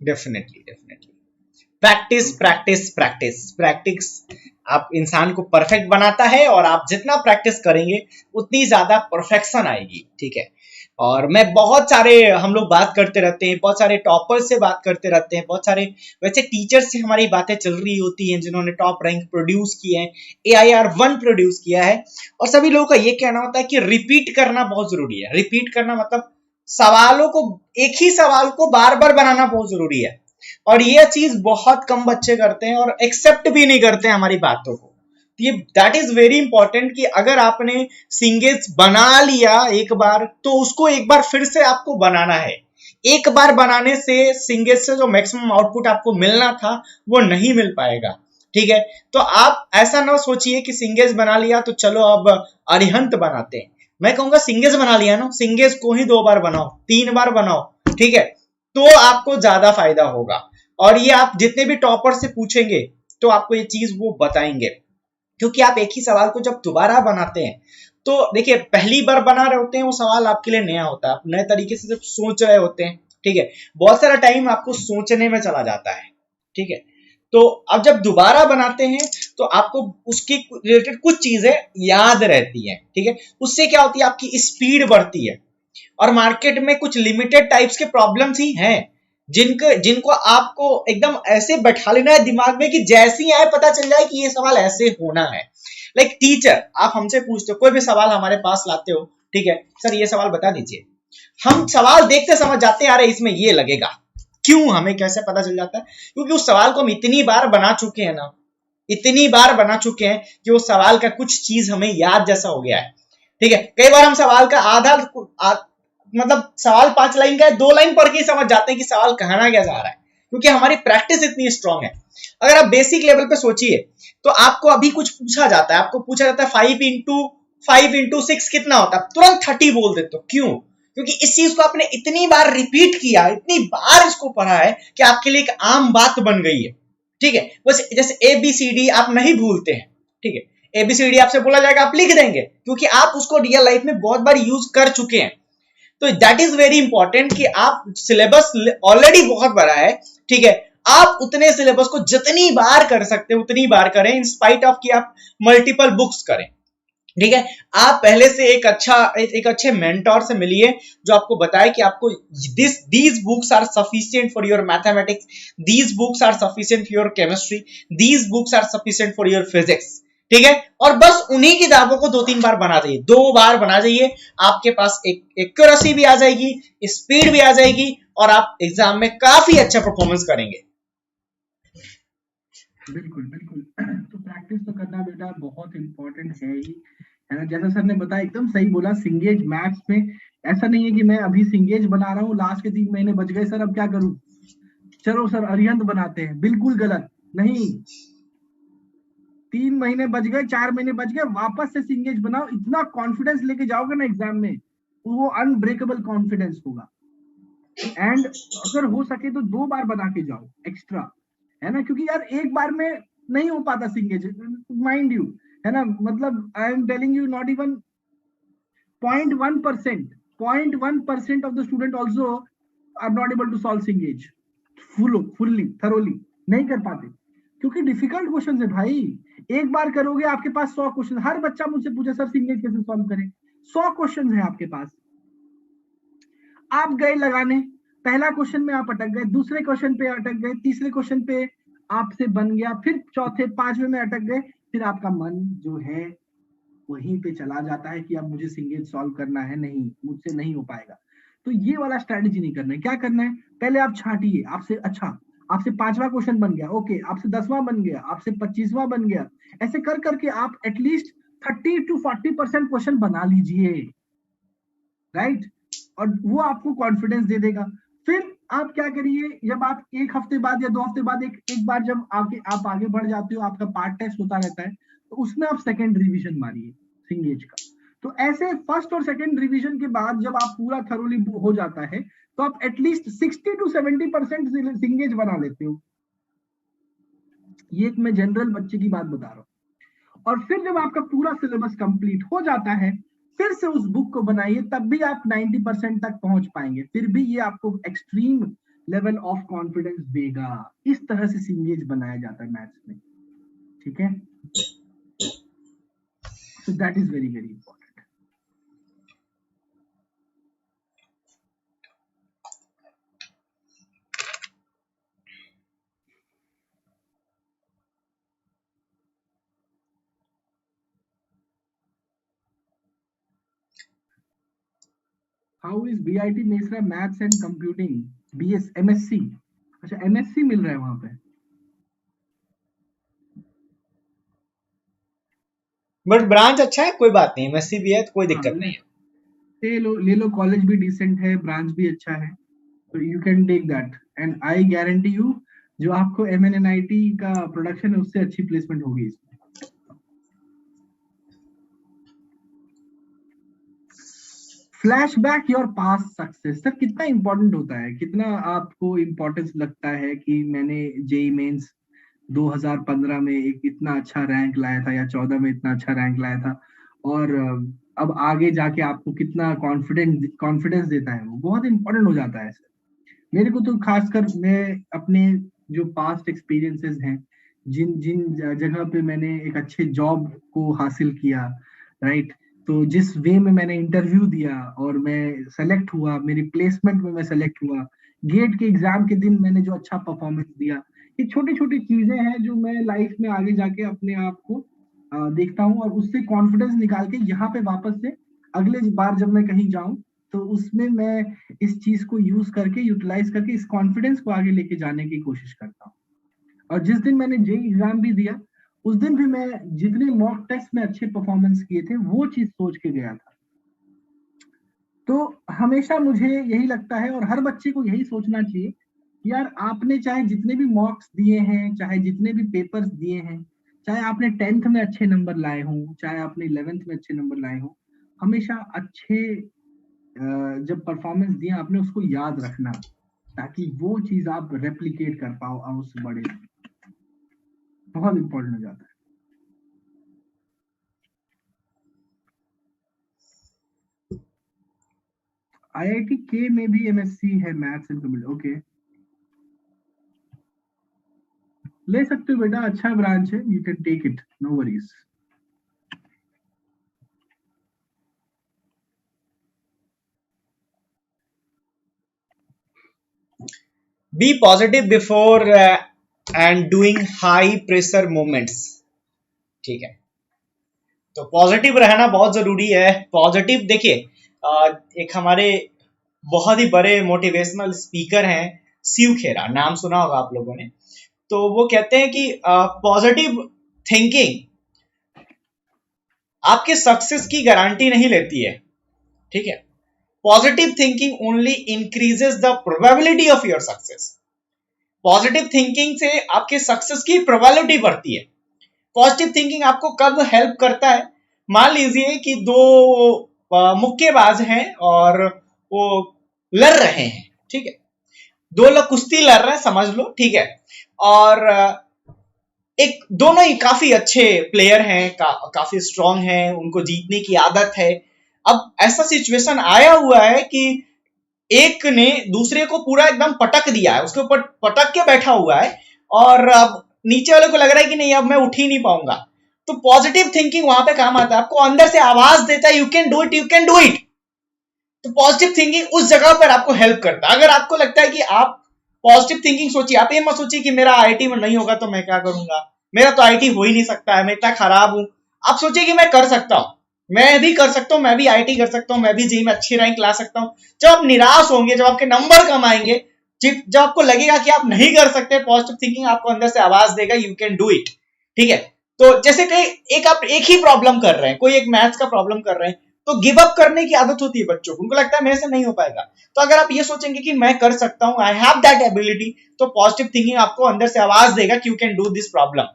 Definitely definitely practice practice practice practice आप इंसान को परफेक्ट बनाता है, और आप जितना प्रैक्टिस करेंगे उतनी ज्यादा परफेक्शन आएगी, ठीक है? और मैं बहुत सारे हम लोग बात करते रहते हैं, बहुत सारे टॉपर्स से बात करते रहते हैं, बहुत सारे वैसे टीचर्स से हमारी बातें चल रही होती हैं जिन्होंने टॉप रैंक प्रोड्यूस किए हैं, AIR-1 प्रोड्यूस किया है, और सभी लोगों का ये कहना होता है कि रिपीट करना बहुत जरूरी है। रिपीट करना मतलब सवालों को, एक ही सवाल को बार बार बनाना बहुत जरूरी है, और ये चीज बहुत कम बच्चे करते हैं और एक्सेप्ट भी नहीं करते हैं हमारी बातों को। ये दैट इज वेरी इंपॉर्टेंट कि अगर आपने सिंगेज बना लिया एक बार, तो उसको एक बार फिर से आपको बनाना है। एक बार बनाने से सिंगेज से जो मैक्सिमम आउटपुट आपको मिलना था वो नहीं मिल पाएगा, ठीक है? तो आप ऐसा ना सोचिए कि सिंगेज बना लिया तो चलो अब अरिहंत बनाते हैं। मैं कहूंगा सिंगेज बना लिया ना, सिंगेज को ही 2 बार बनाओ, 3 बार बनाओ, ठीक है? तो आपको ज्यादा फायदा होगा। और ये आप जितने भी टॉपर से पूछेंगे तो आपको ये चीज वो बताएंगे, क्योंकि आप एक ही सवाल को जब दोबारा बनाते हैं तो देखिए, पहली बार बना रहे होते हैं वो सवाल आपके लिए नया होता है, आप नए तरीके से जब सोच रहे होते हैं, ठीक है? बहुत सारा टाइम आपको सोचने में चला जाता है, ठीक है? तो अब जब दोबारा बनाते हैं तो आपको उसकी रिलेटेड कुछ चीजें याद रहती हैं, ठीक है? उससे क्या होती है, आपकी स्पीड बढ़ती है। और मार्केट में कुछ लिमिटेड टाइप्स के प्रॉब्लम्स ही हैं जिनको आपको एकदम ऐसे बैठा लेना है दिमाग में कि जैसे ही आए पता चल जाए कि ये सवाल ऐसे होना है। लाइक टीचर, आप हमसे पूछते हो, कोई भी सवाल हमारे पास लाते हो, ठीक है? सर ये सवाल बता दीजिए, हम सवाल देखते समझ जाते हैं, अरे इसमें ये लगेगा। क्यों? हमें कैसे पता चल जाता है? क्योंकि उस सवाल को हम इतनी बार बना चुके हैं ना, इतनी बार बना चुके हैं कि वो सवाल का कुछ चीज हमें याद जैसा हो गया है, ठीक है? कई बार हम सवाल का आधा मतलब सवाल 5 लाइन का है, 2 लाइन पढ़ के ही समझ जाते हैं कि सवाल कहना क्या जा रहा है, क्योंकि हमारी प्रैक्टिस इतनी स्ट्रांग है। अगर आप बेसिक लेवल पे सोचिए तो आपको अभी कुछ पूछा जाता है, आपको पूछा जाता है 5 into 6 कितना होता है, तुरंत 30 बोल देते हो। क्यों? क्योंकि इस चीज को आपने इतनी बार रिपीट किया, इतनी बार इसको पढ़ा है कि आपके लिए एक आम बात बन गई है, ठीक है? बस जैसे ABCD आप नहीं भूलते हैं, ठीक है? ABCD आपसे बोला जाएगा, आप लिख देंगे, क्योंकि आप उसको रियल लाइफ में बहुत बार यूज कर चुके हैं। तो दैट इज वेरी इंपॉर्टेंट कि आप सिलेबस ऑलरेडी बहुत बड़ा है, ठीक है? आप उतने सिलेबस को जितनी बार कर सकते हैं उतनी बार करें, इन स्पाइट ऑफ कि आप मल्टीपल बुक्स करें, ठीक है? आप पहले से एक अच्छे मेंटोर से मिलिए जो आपको बताए कि आपको these books are sufficient for your mathematics, these books are sufficient for your chemistry, these books are sufficient for your physics, ठीक है? और बस उन्हीं किताबों को 2-3 बार बना जाइए, 2 बार बना जाइए, आपके पास एक एक्यूरेसी भी आ जाएगी, स्पीड भी आ जाएगी, और आप एग्जाम में काफी अच्छा परफॉर्मेंस करेंगे। बिल्कुल बिल्कुल। तो प्रैक्टिस तो करना बेटा बहुत इंपॉर्टेंट है ही, है ना? जैसा सर ने बताया, एकदम सही बोला। सिंगेज मैथ्स में ऐसा नहीं है कि मैं अभी सिंगेज बना रहा हूँ, लास्ट के 3 महीने बच गए, सर अब क्या करूं, चलो सर अरिहंत बनाते हैं। बिल्कुल गलत, नहीं। 3 महीने बच गए, 4 महीने बच गए, वापस से सिंगेज बनाओ। इतना कॉन्फिडेंस लेके जाओगे ना एग्जाम में, वो अनब्रेकेबल कॉन्फिडेंस होगा। एंड अगर हो सके तो 2 बार बना के जाओ एक्स्ट्रा, है ना? क्योंकि यार एक बार में नहीं हो पाता सिंगेज, माइंड यू, है ना? मतलब I am telling you, not even 0.1% of the student also are not able to solve सिंगेज फुल्ली थरोली, नहीं कर पाते, क्योंकि डिफिकल्ट क्वेश्चन है भाई। एक बार करोगे आपके पास 100 क्वेश्चन, हर बच्चा मुझसे पूछे सर सिंगेज कैसे सॉल्व करें, 100 क्वेश्चन है आपके पास। आप गए लगाने, पहला क्वेश्चन में आप अटक गए, दूसरे क्वेश्चन पे अटक गए, तीसरे क्वेश्चन पे आपसे बन गया, फिर चौथे 5वें में अटक गए, फिर आपका मन जो है वहीं पे चला जाता है कि अब मुझे सिंगेज सॉल्व करना है, नहीं मुझसे नहीं हो पाएगा। तो ये वाला स्ट्रैटेजी नहीं करना है। क्या करना है, पहले आप छांटिए, आपसे अच्छा आपसे 5वां क्वेश्चन बन गया, ओके, आपसे 10वां बन गया, आपसे 25वां बन गया, ऐसे कर करके आप एटलीस्ट 30 to 40% क्वेश्चन बना लीजिए, राइट। और वो आपको कॉन्फिडेंस दे देगा। फिर आप क्या करिए, जब आप एक हफ्ते बाद या 2 हफ्ते बाद एक बार जब आप आगे बढ़ जाते हो, आपका पार्ट टेस्ट होता रहता है, तो उसमें आप सेकंड रिवीजन मारिए सिंगेज का। तो ऐसे फर्स्ट और सेकंड रिवीजन के बाद जब आप पूरा थरोली हो जाता है, तो आप एटलीस्ट 60 to 70% सिंगेज बना लेते हो। ये एक मैं जनरल बच्चे की बात बता रहा हूँ। और फिर जब आपका पूरा सिलेबस कंप्लीट हो जाता है, फिर से उस बुक को बनाइए, तब भी आप 90% तक पहुंच पाएंगे। फिर भी ये आपको एक्सट्रीम लेवल ऑफ कॉन्फिडेंस देगा। इस तरह से सिंगेज बनाया जाता है मैथ्स में, ठीक है। So that is very very important. How is BIT Mesra maths and computing BS MSc? अच्छा, एमएससी मिल रहा है वहां पे। बट ब्रांच अच्छा है, कोई बात नहीं, एमएससी भी है तो कोई हाँ, दिक्कत नहीं है। ले लो, कॉलेज भी डिसेंट है, ब्रांच भी अच्छा है, तो you can take that and I guarantee you जो आपको MNNIT का प्रोडक्शन है उससे अच्छी प्लेसमेंट होगी इसमें। Flashback your past success, sir कितना इंपॉर्टेंट होता है, कितना आपको इंपॉर्टेंस लगता है कि मैंने जेई मेंस 2015 में एक इतना अच्छा रैंक लाया था, या 14 में इतना अच्छा रैंक लाया था, और अब आगे जाके आपको कितना कॉन्फिडेंस देता है, वो बहुत इंपॉर्टेंट हो जाता है सर। मेरे को तो खासकर मैं अपने जो पास्ट एक्सपीरियंसेस हैं, जिन जिन जगह पे मैंने एक अच्छे जॉब को हासिल किया, राइट, तो जिस वे में मैंने इंटरव्यू दिया और मैं सेलेक्ट हुआ, मेरी प्लेसमेंट में मैं सेलेक्ट हुआ, गेट के एग्जाम के दिन मैंने जो अच्छा परफॉर्मेंस दिया, ये छोटी छोटी चीजें हैं जो मैं लाइफ में आगे जाके अपने आप को देखता हूँ, और उससे कॉन्फिडेंस निकाल के यहाँ पे वापस से अगले बार जब मैं कहीं जाऊं, तो उसमें मैं इस चीज को यूज करके, यूटिलाइज करके इस कॉन्फिडेंस को आगे लेके जाने की कोशिश करता हूँ। और जिस दिन मैंने जेई एग्जाम भी दिया, उस दिन भी मैं जितने मॉक टेस्ट में अच्छे परफॉर्मेंस किए थे, वो चीज सोच के गया था। तो हमेशा मुझे यही लगता है, और हर बच्चे को यही सोचना चाहिए कि यार आपने चाहे जितने भी मॉक्स दिए हैं, चाहे जितने भी पेपर्स दिए हैं, चाहे आपने 10th में अच्छे नंबर लाए हों, चाहे आपने 11th में अच्छे नंबर लाए हों, हमेशा अच्छे जब परफॉर्मेंस दिया आपने उसको याद रखना, ताकि वो चीज आप रेप्लिकेट कर पाओ और उससे बड़े, बहुत इंपॉर्टेंट हो जाता है। IIT के में भी MSc है, मैथ्स एंड कंप्यूटर, ओके, ले सकते हो बेटा, अच्छा ब्रांच है, you can take it, no worries. Be positive before and doing high pressure moments, ठीक है। तो पॉजिटिव रहना बहुत जरूरी है। पॉजिटिव देखिए, एक हमारे बहुत ही बड़े मोटिवेशनल स्पीकर हैं, शिव खेरा, नाम सुना होगा आप लोगों ने। तो वो कहते हैं कि पॉजिटिव थिंकिंग आपके सक्सेस की गारंटी नहीं लेती है, ठीक है। Positive thinking only increases the probability of your success. Positive thinking से आपके सक्सेस की प्रोबेबिलिटी बढ़ती है। पॉजिटिव थिंकिंग आपको कब हेल्प करता है, मान लीजिए कि दो मुक्केबाज हैं और वो लड़ रहे हैं, ठीक है, दो लोग कुश्ती लड़ रहे हैं समझ लो, ठीक है, और एक दोनों ही काफी अच्छे प्लेयर हैं, काफी स्ट्रांग हैं, उनको जीतने की आदत है। अब ऐसा सिचुएशन आया हुआ है कि एक ने दूसरे को पूरा एकदम पटक दिया है, उसके ऊपर पटक के बैठा हुआ है, और अब नीचे वाले को लग रहा है कि नहीं अब मैं उठ ही नहीं पाऊंगा। तो पॉजिटिव थिंकिंग वहां पे काम आता है, आपको अंदर से आवाज देता है, you can do it, you can do it. तो पॉजिटिव थिंकिंग उस जगह पर आपको हेल्प करता है। अगर आपको लगता है कि आप पॉजिटिव थिंकिंग सोचिए, आप ये मत सोचिए कि मेरा आईआईटी में नहीं होगा तो मैं क्या करूंगा, मेरा तो आईआईटी हो ही नहीं सकता है, मैं इतना खराब हूं। आप सोचिए कि मैं कर सकता हूं, मैं भी कर सकता हूं, मैं भी आईटी कर सकता हूं, मैं भी जेई में अच्छी रैंक ला सकता हूं। जब आप निराश होंगे, जब आपके नंबर कम आएंगे, जब आपको लगेगा कि आप नहीं कर सकते, पॉजिटिव थिंकिंग आपको अंदर से आवाज देगा यू कैन डू इट। ठीक है, तो जैसे कि आप एक ही प्रॉब्लम कर रहे हैं, कोई एक मैथ्स का प्रॉब्लम कर रहे हैं, तो गिव अप करने की आदत होती है बच्चों को, उनको लगता है मेरे से नहीं हो पाएगा। तो अगर आप ये सोचेंगे कि मैं कर सकता हूं, आई हैव दैट एबिलिटी, तो पॉजिटिव थिंकिंग आपको अंदर से आवाज देगा कि you can do this problem.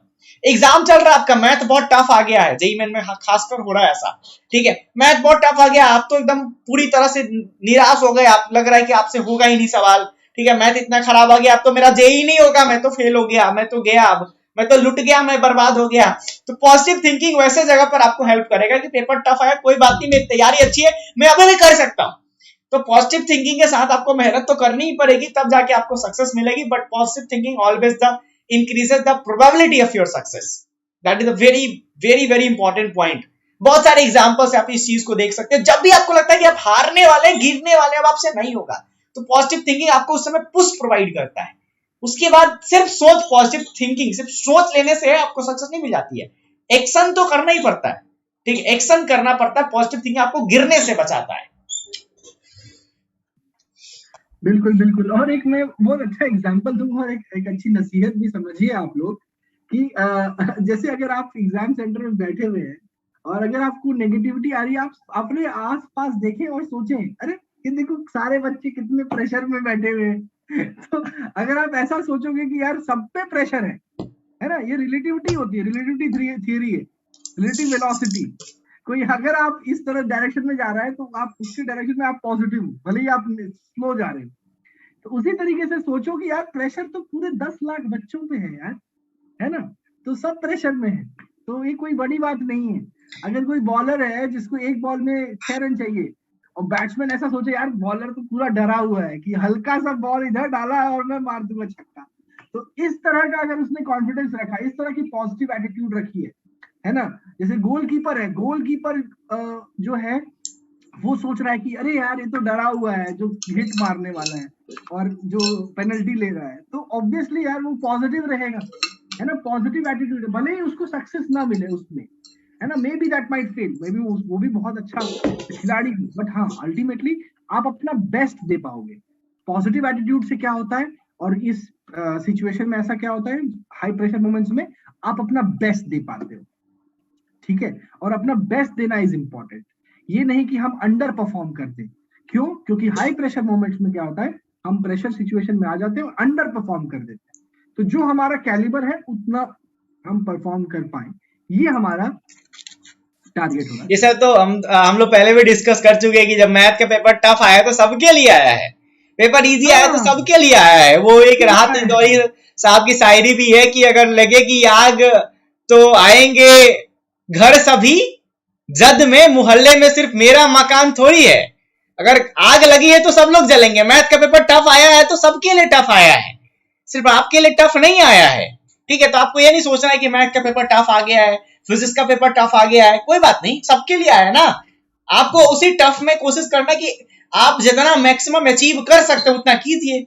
Exam चल रहा है आपका, मैथ बहुत टफ आ गया है, जेईई मेन में खासकर हो रहा है ऐसा। ठीक है, मैथ बहुत टफ आ गया, आप तो एकदम पूरी तरह से निराश हो गए, आप लग रहा है कि आपसे होगा ही नहीं सवाल। ठीक है, मैथ इतना खराब आ गया, अब तो मेरा जेईई नहीं होगा, मैं तो फेल हो गया, मैं तो गया, अब मैं तो लुट गया, मैं बर्बाद हो गया। तो पॉजिटिव थिंकिंग वैसे जगह पर आपको हेल्प करेगा कि पेपर टफ आया, कोई बात नहीं, मेरी तैयारी अच्छी है, मैं अभी भी कर सकता हूं। तो पॉजिटिव थिंकिंग के साथ आपको मेहनत तो करनी ही पड़ेगी, तब जाके आपको सक्सेस मिलेगी। But positive thinking always the increases the probability of your success. That is a very very very important point. बहुत सारे एग्जांपल्स आप इस चीज को देख सकते हैं। जब भी आपको लगता है कि आप हारने वाले, गिरने वाले, अब आपसे नहीं होगा, तो पॉजिटिव थिंकिंग आपको उस समय पुश प्रोवाइड करता है। उसके बाद सिर्फ सोच, पॉजिटिव थिंकिंग सिर्फ सोच लेने से आपको सक्सेस नहीं मिल जाती है, एक्शन तो करना ही पड़ता है। ठीक है, एक्शन करना पड़ता है। पॉजिटिव थिंकिंग आपको गिरने से बचाता है। बिल्कुल बिल्कुल। और एक मैं बहुत अच्छा एग्जांपल दूंगा और एक अच्छी नसीहत भी समझिए आप लोग कि जैसे अगर आप एग्जाम सेंटर में बैठे हुए हैं और अगर आपको नेगेटिविटी आ रही है, आप अपने आस पास देखें और सोचें, अरे ये देखो सारे बच्चे कितने प्रेशर में बैठे हुए हैं। तो अगर आप ऐसा सोचोगे कि यार सब पे प्रेशर है ना, ये रिलेटिविटी होती है, रिलेटिविटी थियरी है, रिलेटिव वेलोसिटी। कोई अगर आप इस तरह डायरेक्शन में जा रहा है तो आप उसके डायरेक्शन में आप पॉजिटिव, भले ही आप स्लो जा रहे हो। तो उसी तरीके से सोचो कि यार प्रेशर तो पूरे 10 लाख बच्चों पे है यार, है ना, तो सब प्रेशर में है, तो ये कोई बड़ी बात नहीं है। अगर कोई बॉलर है जिसको एक बॉल में 6 रन चाहिए और बैट्समैन ऐसा सोचे यार बॉलर तो पूरा डरा हुआ है कि हल्का सा बॉल इधर डाला और मैं मार दूंगा छक्का, तो इस तरह का अगर उसने कॉन्फिडेंस रखा, इस तरह की पॉजिटिव एटीट्यूड रखी है ना। जैसे गोलकीपर है, गोलकीपर जो है वो सोच रहा है कि अरे यार ये तो डरा हुआ है जो हिट मारने वाला है और जो पेनल्टी ले रहा है, तो ऑब्वियसली यार वो पॉजिटिव रहेगा, है ना, पॉजिटिव एटीट्यूड। भले ही उसको सक्सेस ना मिले उसमें, है ना, may be that might fail, may be वो भी बहुत अच्छा खिलाड़ी हो, बट हाँ अल्टीमेटली आप अपना बेस्ट दे पाओगे। पॉजिटिव एटीट्यूड से क्या होता है, और इस सिचुएशन में ऐसा क्या होता है, हाई प्रेशर मोमेंट्स में आप अपना बेस्ट दे पाते हो। ठीक है, और अपना बेस्ट देना इज इंपॉर्टेंट, ये नहीं कि हम अंडर परफॉर्म करते। क्यों? क्योंकि हाई प्रेशर मोमेंट्स में क्या होता है, हम प्रेशर सिचुएशन में आ जाते हैं और अंडर परफॉर्म कर देते हैं। तो जो हमारा कैलिबर है उतना हम परफॉर्म कर पाए, ये हमारा टारगेट होगा। ये सब तो हम लोग पहले भी डिस्कस कर चुके हैं कि जब मैथ का पेपर टफ आया तो सबके लिए आया है, पेपर इजी आया तो सबके लिए आया है। वो एक राहत इंदौरी साहब की शायरी भी है कि अगर लगे कि आग तो आएंगे घर सभी, जद में मोहल्ले में सिर्फ मेरा मकान थोड़ी है। अगर आग लगी है तो सब लोग जलेंगे। मैथ का पेपर टफ आया है तो सबके लिए टफ आया है, सिर्फ आपके लिए टफ नहीं आया है। ठीक है, तो आपको ये नहीं सोचना है कि मैथ का पेपर टफ आ गया है, फिजिक्स का पेपर टफ आ गया है, कोई बात नहीं, सबके लिए आया ना। आपको उसी टफ में कोशिश करना कि आप जितना मैक्सिमम अचीव कर सकते हो उतना कीजिए।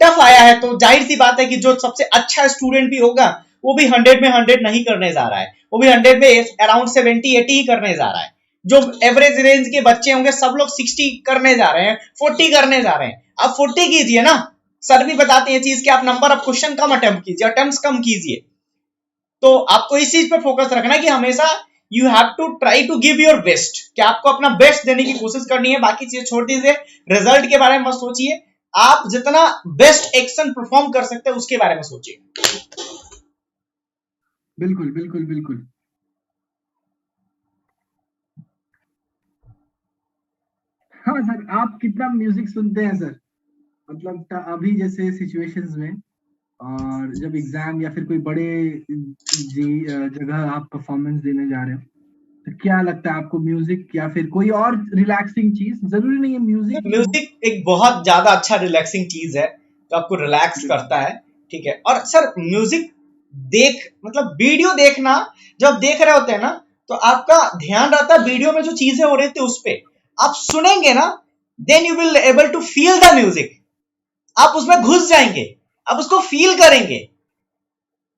टफ आया है तो जाहिर सी बात है कि जो सबसे अच्छा स्टूडेंट भी होगा वो भी 100 में 100 नहीं करने जा रहा है, वो भी 100 में अराउंड 70-80 ही करने जा रहा है। जो एवरेज रेंज के बच्चे होंगे सब लोग 60 करने जा रहे हैं, 40 करने जा रहे हैं। आप 40 कीजिए ना, सर भी बताते हैं चीज कि आप number of question come attempt कीजिए, अटेम्प्ट्स कम कीजिए। तो आपको इस चीज पे फोकस रखना है कि हमेशा you have to try to give your best, कि आपको अपना बेस्ट देने की कोशिश करनी है। बाकी चीज छोड़ दीजिए, रिजल्ट के बारे में मत सोचिए, आप जितना बेस्ट एक्शन परफॉर्म कर सकते हैं उसके बारे में सोचिए। बिल्कुल बिल्कुल बिल्कुल। हाँ सर, आप कितना म्यूजिक सुनते हैं सर, मतलब अभी जैसे सिचुएशंस में, और जब एग्जाम या फिर कोई बड़े जगह आप परफॉर्मेंस देने जा रहे हो, तो क्या लगता है आपको, म्यूजिक या फिर कोई और रिलैक्सिंग चीज? जरूरी नहीं है म्यूजिक ही हो। म्यूजिक एक बहुत ज्यादा अच्छा रिलैक्सिंग चीज है, तो आपको रिलैक्स करता है। ठीक है, और सर म्यूजिक मतलब वीडियो देखना, जब देख रहे होते हैं ना तो आपका ध्यान रहता है वीडियो में जो चीजें हो रही थी उस पे, आप सुनेंगे ना, then you will able to feel the music, आप उसमें घुस जाएंगे, आप उसको फील करेंगे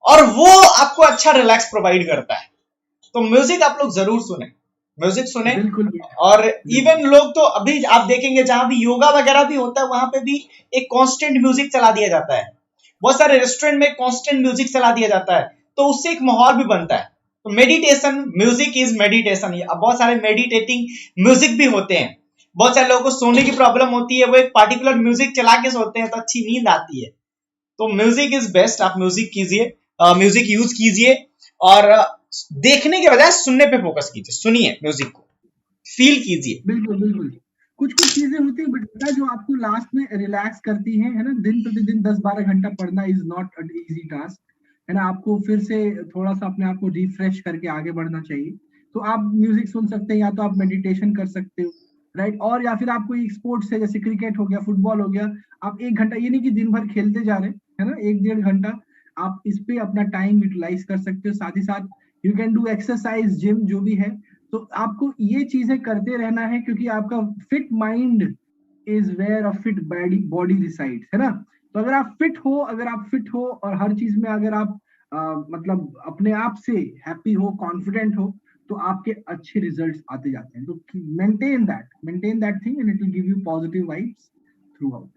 और वो आपको अच्छा रिलैक्स प्रोवाइड करता है। तो म्यूजिक आप लोग जरूर सुने, म्यूजिक सुने। बिल्कुल और इवन लोग तो अभी आप देखेंगे जहां भी योगा वगैरह भी होता है वहां पे भी एक कांस्टेंट म्यूजिक चला दिया जाता है, बहुत सारे रेस्टोरेंट में कांस्टेंट म्यूजिक चला दिया जाता है, तो उससे एक माहौल भी बनता है। तो मेडिटेशन, म्यूजिक इज मेडिटेशन। अब बहुत सारे मेडिटेटिंग म्यूजिक भी होते हैं। बहुत सारे लोगों को सोने की प्रॉब्लम होती है, वो एक पार्टिकुलर म्यूजिक चला के सोते हैं तो अच्छी नींद आती है। तो म्यूजिक इज बेस्ट, आप म्यूजिक कीजिए, म्यूजिक यूज कीजिए और देखने के बजाय सुनने पे फोकस कीजिए, सुनिए म्यूजिक को, फील कीजिए। बिल्कुल बिल्कुल। कुछ कुछ चीजें होती है बेटा जो आपको लास्ट में रिलैक्स करती हैं, है ना। दिन प्रतिदिन 10-12 घंटा पढ़ना is not an easy task, है ना। आपको फिर से थोड़ा सा अपने आप को रिफ्रेश करके आगे बढ़ना चाहिए। तो आप म्यूजिक सुन सकते हैं, या तो आप मेडिटेशन कर सकते हो, राइट। और या फिर आप कोई स्पोर्ट्स है, जैसे क्रिकेट हो गया, फुटबॉल हो गया, आप 1 घंटा, ये नहीं कि दिन भर खेलते जा रहे हैं, है ना, 1-1.5 घंटा आप इस पे अपना टाइम यूटिलाइज कर सकते हो। साथ ही साथ you can do exercise, gym जो भी है। तो आपको ये चीजें करते रहना है, क्योंकि आपका fit mind is where a fit body resides, है ना। तो अगर आप फिट हो और हर चीज में अगर आप मतलब अपने आप से हैप्पी हो, कॉन्फिडेंट हो, तो आपके अच्छे रिजल्ट्स आते जाते हैं। तो maintain that thing and it will give you positive vibes through out.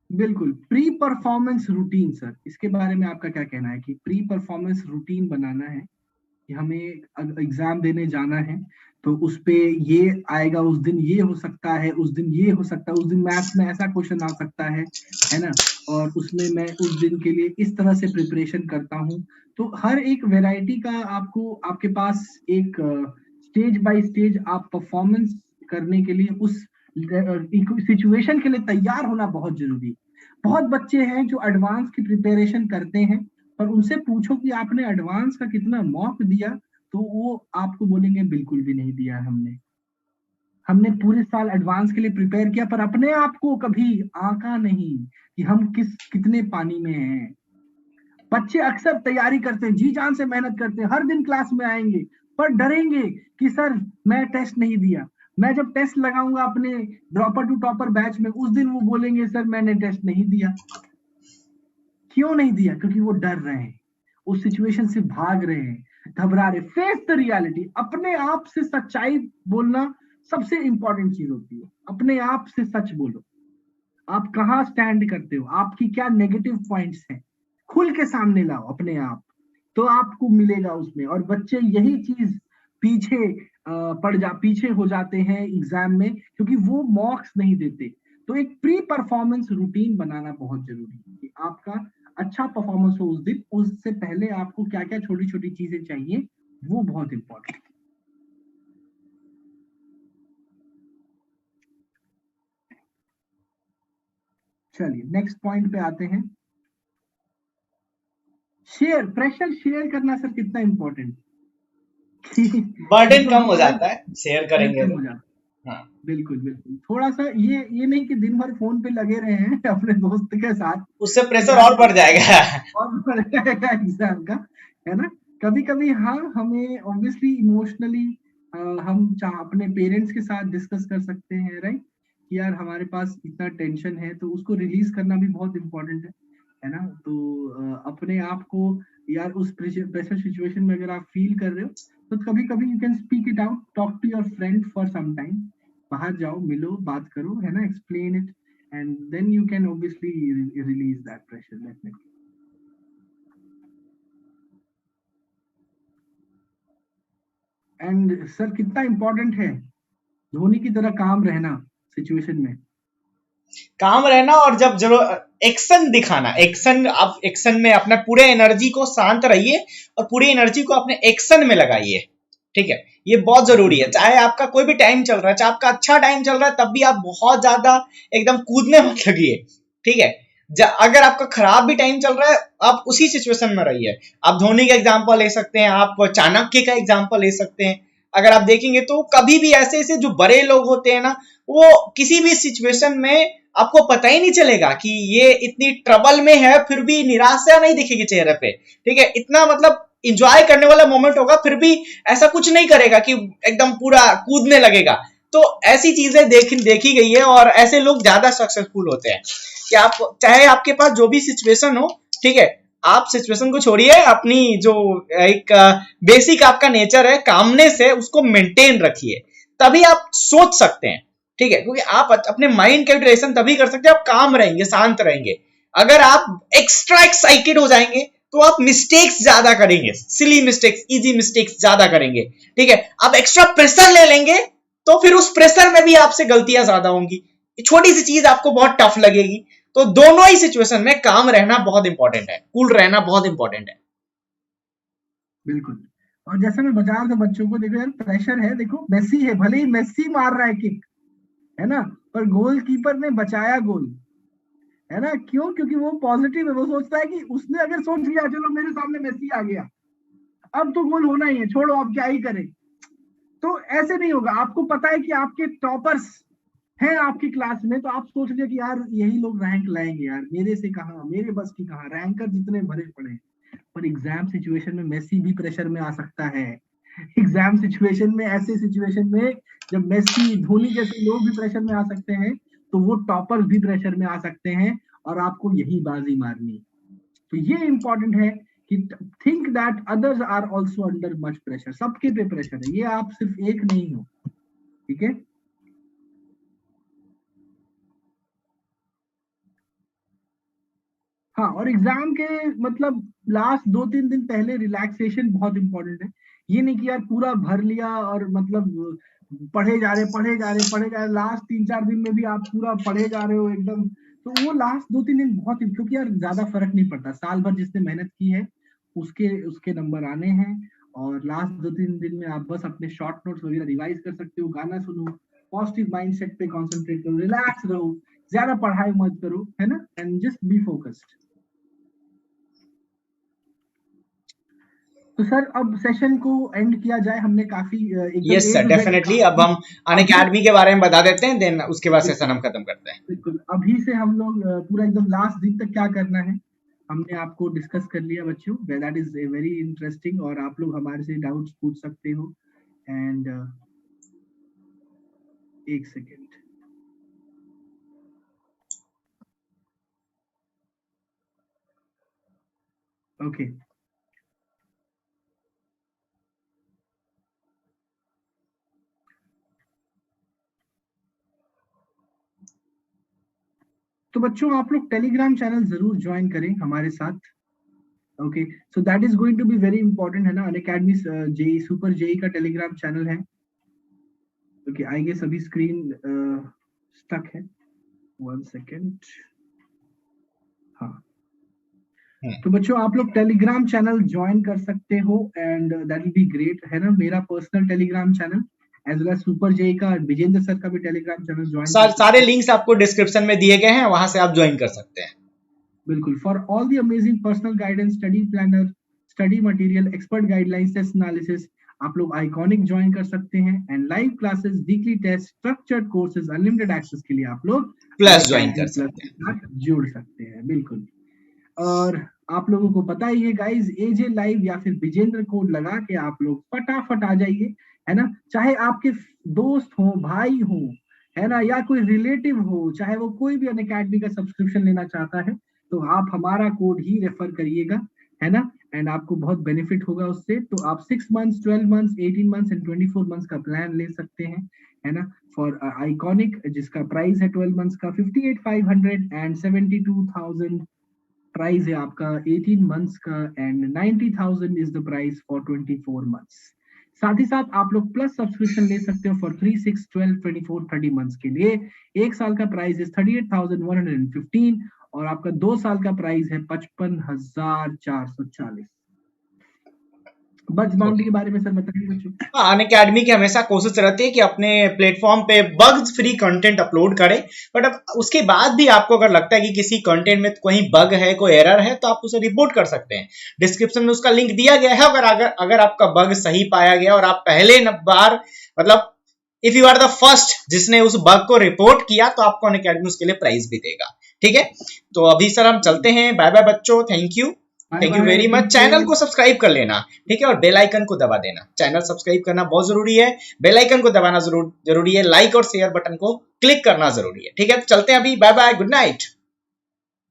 बिल्कुल। प्री परफॉर्मेंस रूटीन सर, इसके बारे में आपका क्या कहना है कि प्री परफॉर्मेंस रूटीन बनाना है कि हमें एग्जाम देने जाना है, तो उस पे ये आएगा, उस दिन ये हो सकता है, उस दिन ये हो सकता है, उस दिन मैथ्स में ऐसा क्वेश्चन आ सकता है ना, और उसमें मैं उस दिन के लिए इस तरह से प्रिपरेशन करता हूँ। तो हर एक वेराइटी का आपको, आपके पास एक स्टेज बाय स्टेज आप परफॉर्मेंस करने के लिए उस सिचुएशन के लिए तैयार होना बहुत जरूरी है। बहुत बच्चे हैं जो एडवांस की प्रिपरेशन करते हैं, पर उनसे पूछो कि आपने एडवांस का कितना मॉक दिया, तो वो आपको बोलेंगे बिल्कुल भी नहीं दिया हमने पूरे साल एडवांस के लिए प्रिपेयर किया, पर अपने आप को कभी आंका नहीं कि हम कितने पानी में हैं। बच्चे अक्सर तैयारी करते हैं, जी जान से मेहनत करते हैं, हर दिन क्लास में आएंगे, पर डरेंगे कि सर मैं टेस्ट नहीं दिया। मैं जब टेस्ट लगाऊंगा अपने ड्रॉपर टू टॉपर बैच में, उस दिन वो बोलेंगे सर मैंने टेस्ट नहीं दिया। क्यों नहीं दिया? क्योंकि वो डर रहे हैं, उस सिचुएशन से भाग रहे हैं, घबरा रहे। फेस द रियलिटी, अपने आप से सच्चाई बोलना सबसे इंपॉर्टेंट चीज होती है। अपने आप से सच बोलो, आप कहाँ स्टैंड करते हो, आपकी क्या नेगेटिव पॉइंट्स हैं, खुल के सामने लाओ अपने आप, तो आपको मिलेगा उसमें। और बच्चे यही चीज पीछे हो जाते हैं एग्जाम में, क्योंकि वो मॉक्स नहीं देते। तो एक प्री परफॉर्मेंस रूटीन बनाना बहुत जरूरी है कि आपका अच्छा परफॉर्मेंस हो उस दिन, उससे पहले आपको क्या क्या छोटी छोटी चीजें चाहिए, वो बहुत इंपॉर्टेंट है। चलिए नेक्स्ट पॉइंट पे आते हैं। प्रेशर शेयर करना सर कितना इंपॉर्टेंट? बर्डन कम हो जाता है शेयर करेंगे कम तो। हो जाता है। हाँ, बिल्कुल बिल्कुल। थोड़ा सा ये नहीं कि दिन भर फोन पे लगे रहे हैं अपने दोस्त के साथ, उससे प्रेशर और बढ़ जाएगा। और बढ़ जाएगा एग्जाम का, है ना। कभी कभी हाँ, हमें ऑब्वियसली इमोशनली हम अपने पेरेंट्स के साथ डिस्कस कर सकते हैं, राइट, कि यार हमारे पास इतना टेंशन है, तो उसको रिलीज करना भी बहुत इंपॉर्टेंट है ना। तो अपने आप को यार उस प्रेशर सिचुएशन में अगर आप फील कर रहे हो, तो कभी कभी you can speak it out, talk to your friend for some time, बाहर जाओ, मिलो, बात करो, है ना, explain it, and then you can obviously release that pressure definitely. And sir कितना इंपॉर्टेंट है धोनी की तरह काम रहना सिचुएशन में, काम रहना, और जब जरूर एक्शन दिखाना। एक्शन, आप एक्शन में अपना पूरे एनर्जी को, शांत रहिए और पूरी एनर्जी को अपने एक्शन में लगाइए, ठीक है। ये बहुत जरूरी है। चाहे आपका कोई भी टाइम चल रहा है, चाहे आपका अच्छा टाइम चल रहा है, तब भी आप बहुत ज्यादा एकदम कूदने मत लगिए, ठीक है। अगर आपका खराब भी टाइम चल रहा है, आप उसी सिचुएशन में रहिए। आप धोनी का एग्जांपल ले सकते हैं, आप चाणक्य का एग्जांपल ले सकते हैं। अगर आप देखेंगे तो कभी भी ऐसे ऐसे जो बड़े लोग होते हैं ना, वो किसी भी सिचुएशन में आपको पता ही नहीं चलेगा कि ये इतनी ट्रबल में है, फिर भी निराशा नहीं दिखेगी चेहरे पे, ठीक है। इतना मतलब इंजॉय करने वाला मोमेंट होगा, फिर भी ऐसा कुछ नहीं करेगा कि एकदम पूरा कूदने लगेगा। तो ऐसी चीजें देखी गई है, और ऐसे लोग ज्यादा सक्सेसफुल होते हैं कि आप चाहे आपके पास जो भी सिचुएशन हो, ठीक है, आप सिचुएशन को छोड़िए, अपनी जो एक बेसिक आपका नेचर है कामनेस है उसको मेंटेन रखिए, तभी आप सोच सकते हैं, ठीक है। क्योंकि आप अपने माइंड कैलकुलेशन तभी कर सकते हैं आप काम रहेंगे, शांत रहेंगे। अगर आप एक्स्ट्रा एक्साइटेड हो जाएंगे तो आप मिस्टेक्स ज्यादा करेंगे, सिली मिस्टेक्स, इजी मिस्टेक्स ज्यादा करेंगे, ठीक है। आप एक्स्ट्रा प्रेशर ले लेंगे तो फिर उस प्रेशर में भी आपसे गलतियां ज्यादा होंगी, छोटी सी चीज आपको बहुत टफ लगेगी। तो दोनों ही सिचुएशन में काम रहना बहुत इंपॉर्टेंट है, कूल रहना बहुत इंपॉर्टेंट है। बिल्कुल। और जैसे मैं बता रहा था बच्चों को, देखो यार प्रेशर है, देखो मेसी है, भले ही मेसी मार रहा है किक, है ना, पर गोलकीपर ने बचाया गोल, है ना। क्यों? क्योंकि वो पॉजिटिव है, वो सोचता है कि उसने अगर सोच लिया चलो मेरे सामने मेसी आ गया, अब तो गोल होना ही है, छोड़ो अब क्या ही करें। तो ऐसे नहीं होगा। आपको पता है कि आपके टॉपर्स हैं आपकी क्लास में, तो आप सोच रहे कि यार यही लोग रैंक लाएंगे यार, मेरे से कहाँ, मेरे बस की कहाँ, रैंकर जितने भरे पड़े। पर एग्जाम सिचुएशन में मेसी भी प्रेशर में आ सकता है। एग्जाम सिचुएशन में, ऐसे सिचुएशन में जब मेसी, धोनी जैसे लोग भी प्रेशर में आ सकते हैं, तो वो टॉपर्स भी प्रेशर में आ सकते हैं और आपको यही बाजी मारनी। तो ये इंपॉर्टेंट है कि think that others are also under much pressure. सबके पे प्रेशर है, ये आप सिर्फ एक नहीं हो, ठीक है। हाँ, और एग्जाम के मतलब लास्ट 2-3 दिन पहले रिलैक्सेशन बहुत इंपॉर्टेंट है। ये नहीं कि यार पूरा भर लिया और मतलब पढ़े जा रहे पढ़े जा रहे पढ़े जा रहे, लास्ट 3-4 दिन में भी आप पूरा पढ़े जा रहे हो एकदम, तो वो लास्ट 2-3 दिन बहुत, क्योंकि यार ज्यादा फर्क नहीं पड़ता। साल भर जिसने मेहनत की है उसके उसके नंबर आने हैं, और लास्ट 2-3 दिन में आप बस अपने शॉर्ट नोट्स वगैरह रिवाइज कर सकते हो, गाना सुनो, पॉजिटिव माइंडसेट पे कंसंट्रेट करो, रिलैक्स रहो, ज्यादा पढ़ाई मत करो, है ना, एंड जस्ट बी फोकस्ड। तो सर अब सेशन को एंड किया जाए, हमने काफी एकदम यस सर, डेफिनेटली। अब हम अनअकैडमी के बारे में बता देते हैं, देन उसके बाद सेशन हम खत्म करते हैं। बिल्कुल, अभी से हम लोग पूरा एकदम लास्ट दिन तक क्या करना है हमने आपको डिस्कस कर लिया बच्चों, दैट इज वेरी इंटरेस्टिंग, और आप लोग हमारे से डाउट्स पूछ सकते हो। एंड एक सेकेंड, ओके। तो बच्चों आप लोग टेलीग्राम चैनल जरूर ज्वाइन करें हमारे साथ, okay. So that is going to be very important, है ना। अनअकैडमी जेई सुपर जेई का टेलीग्राम चैनल है, ओके। आई गेस अभी स्क्रीन स्टक है, 1 सेकेंड, हाँ। तो बच्चों आप लोग टेलीग्राम चैनल ज्वाइन कर सकते हो, and that will be great, है ना। मेरा personal Telegram channel as well as super JEE का, विजेंद्र सर का भी टेलीग्राम चैनल ज्वाइन सारे लिंक्स आपको डिस्क्रिप्शन में दिए गए हैं, वहां से आप ज्वाइन कर सकते हैं। बिल्कुल, for all the amazing personal guidance, study planner, study material, expert guidelines, test analysis, आप लोग आइकॉनिक ज्वाइन कर सकते हैं, and live classes, weekly test, structured courses, unlimited access के लिए आप लोग प्लस ज्वाइन कर सकते हैं, जुड़ सकते हैं, बिल्कुल। और आप लोगों को पता ही है गाइस, एजे लाइव या फिर विजेंद्र कोड लगा के आप लोग फटाफट आ जाइए, है ना। चाहे आपके दोस्त हो, भाई हो, है ना, या कोई रिलेटिव हो, चाहे वो कोई भी अनअकैडमी का सब्सक्रिप्शन लेना चाहता है, तो आप हमारा कोड ही रेफर करिएगा, है ना, एंड आपको बहुत बेनिफिट होगा उससे। तो आप 6 months, 12 months, 18 months and 24 months का प्लान ले सकते हैं, है ना, फॉर आइकॉनिक, जिसका प्राइस है 12 मंथ्स का 58,500 एंड 72,000 प्राइस है आपका 18 मंथ्स का, and 90,000 is the price for 24 months. साथ ही साथ आप लोग प्लस सब्सक्रिप्शन ले सकते हो फॉर 3, 6, 12, 24, 30 मंथ्स के लिए। एक साल का प्राइस है 38,115 और आपका 2 साल का प्राइस है 55,440। बग्स बाउंड्री के बारे में सर बताइए बच्चों। हाँ, अनअकैडमी की हमेशा कोशिश रहती है कि अपने प्लेटफॉर्म पे बग्स फ्री कंटेंट अपलोड करें, बट अब उसके बाद भी आपको अगर लगता है कि किसी कंटेंट में कोई बग है, कोई एरर है, तो आप उसे रिपोर्ट कर सकते हैं। डिस्क्रिप्शन में उसका लिंक दिया गया है। अगर आपका बग सही पाया गया और आप पहले बार, मतलब if you are the first जिसने उस बग को रिपोर्ट किया, तो आपको अनअकैडमी उसके लिए प्राइज भी देगा, ठीक है। तो अभी सर हम चलते हैं, बाय बाय बच्चों, thank you very much. Channel को सब्सक्राइब कर लेना, ठीक है, और बेल आइकन को दबा देना। चैनल सब्सक्राइब करना बहुत जरूरी है, बेल आइकन को दबाना जरूरी है, लाइक और शेयर बटन को क्लिक करना जरूरी है, ठीक है। चलते हैं अभी, बाय बाय, गुड नाइट।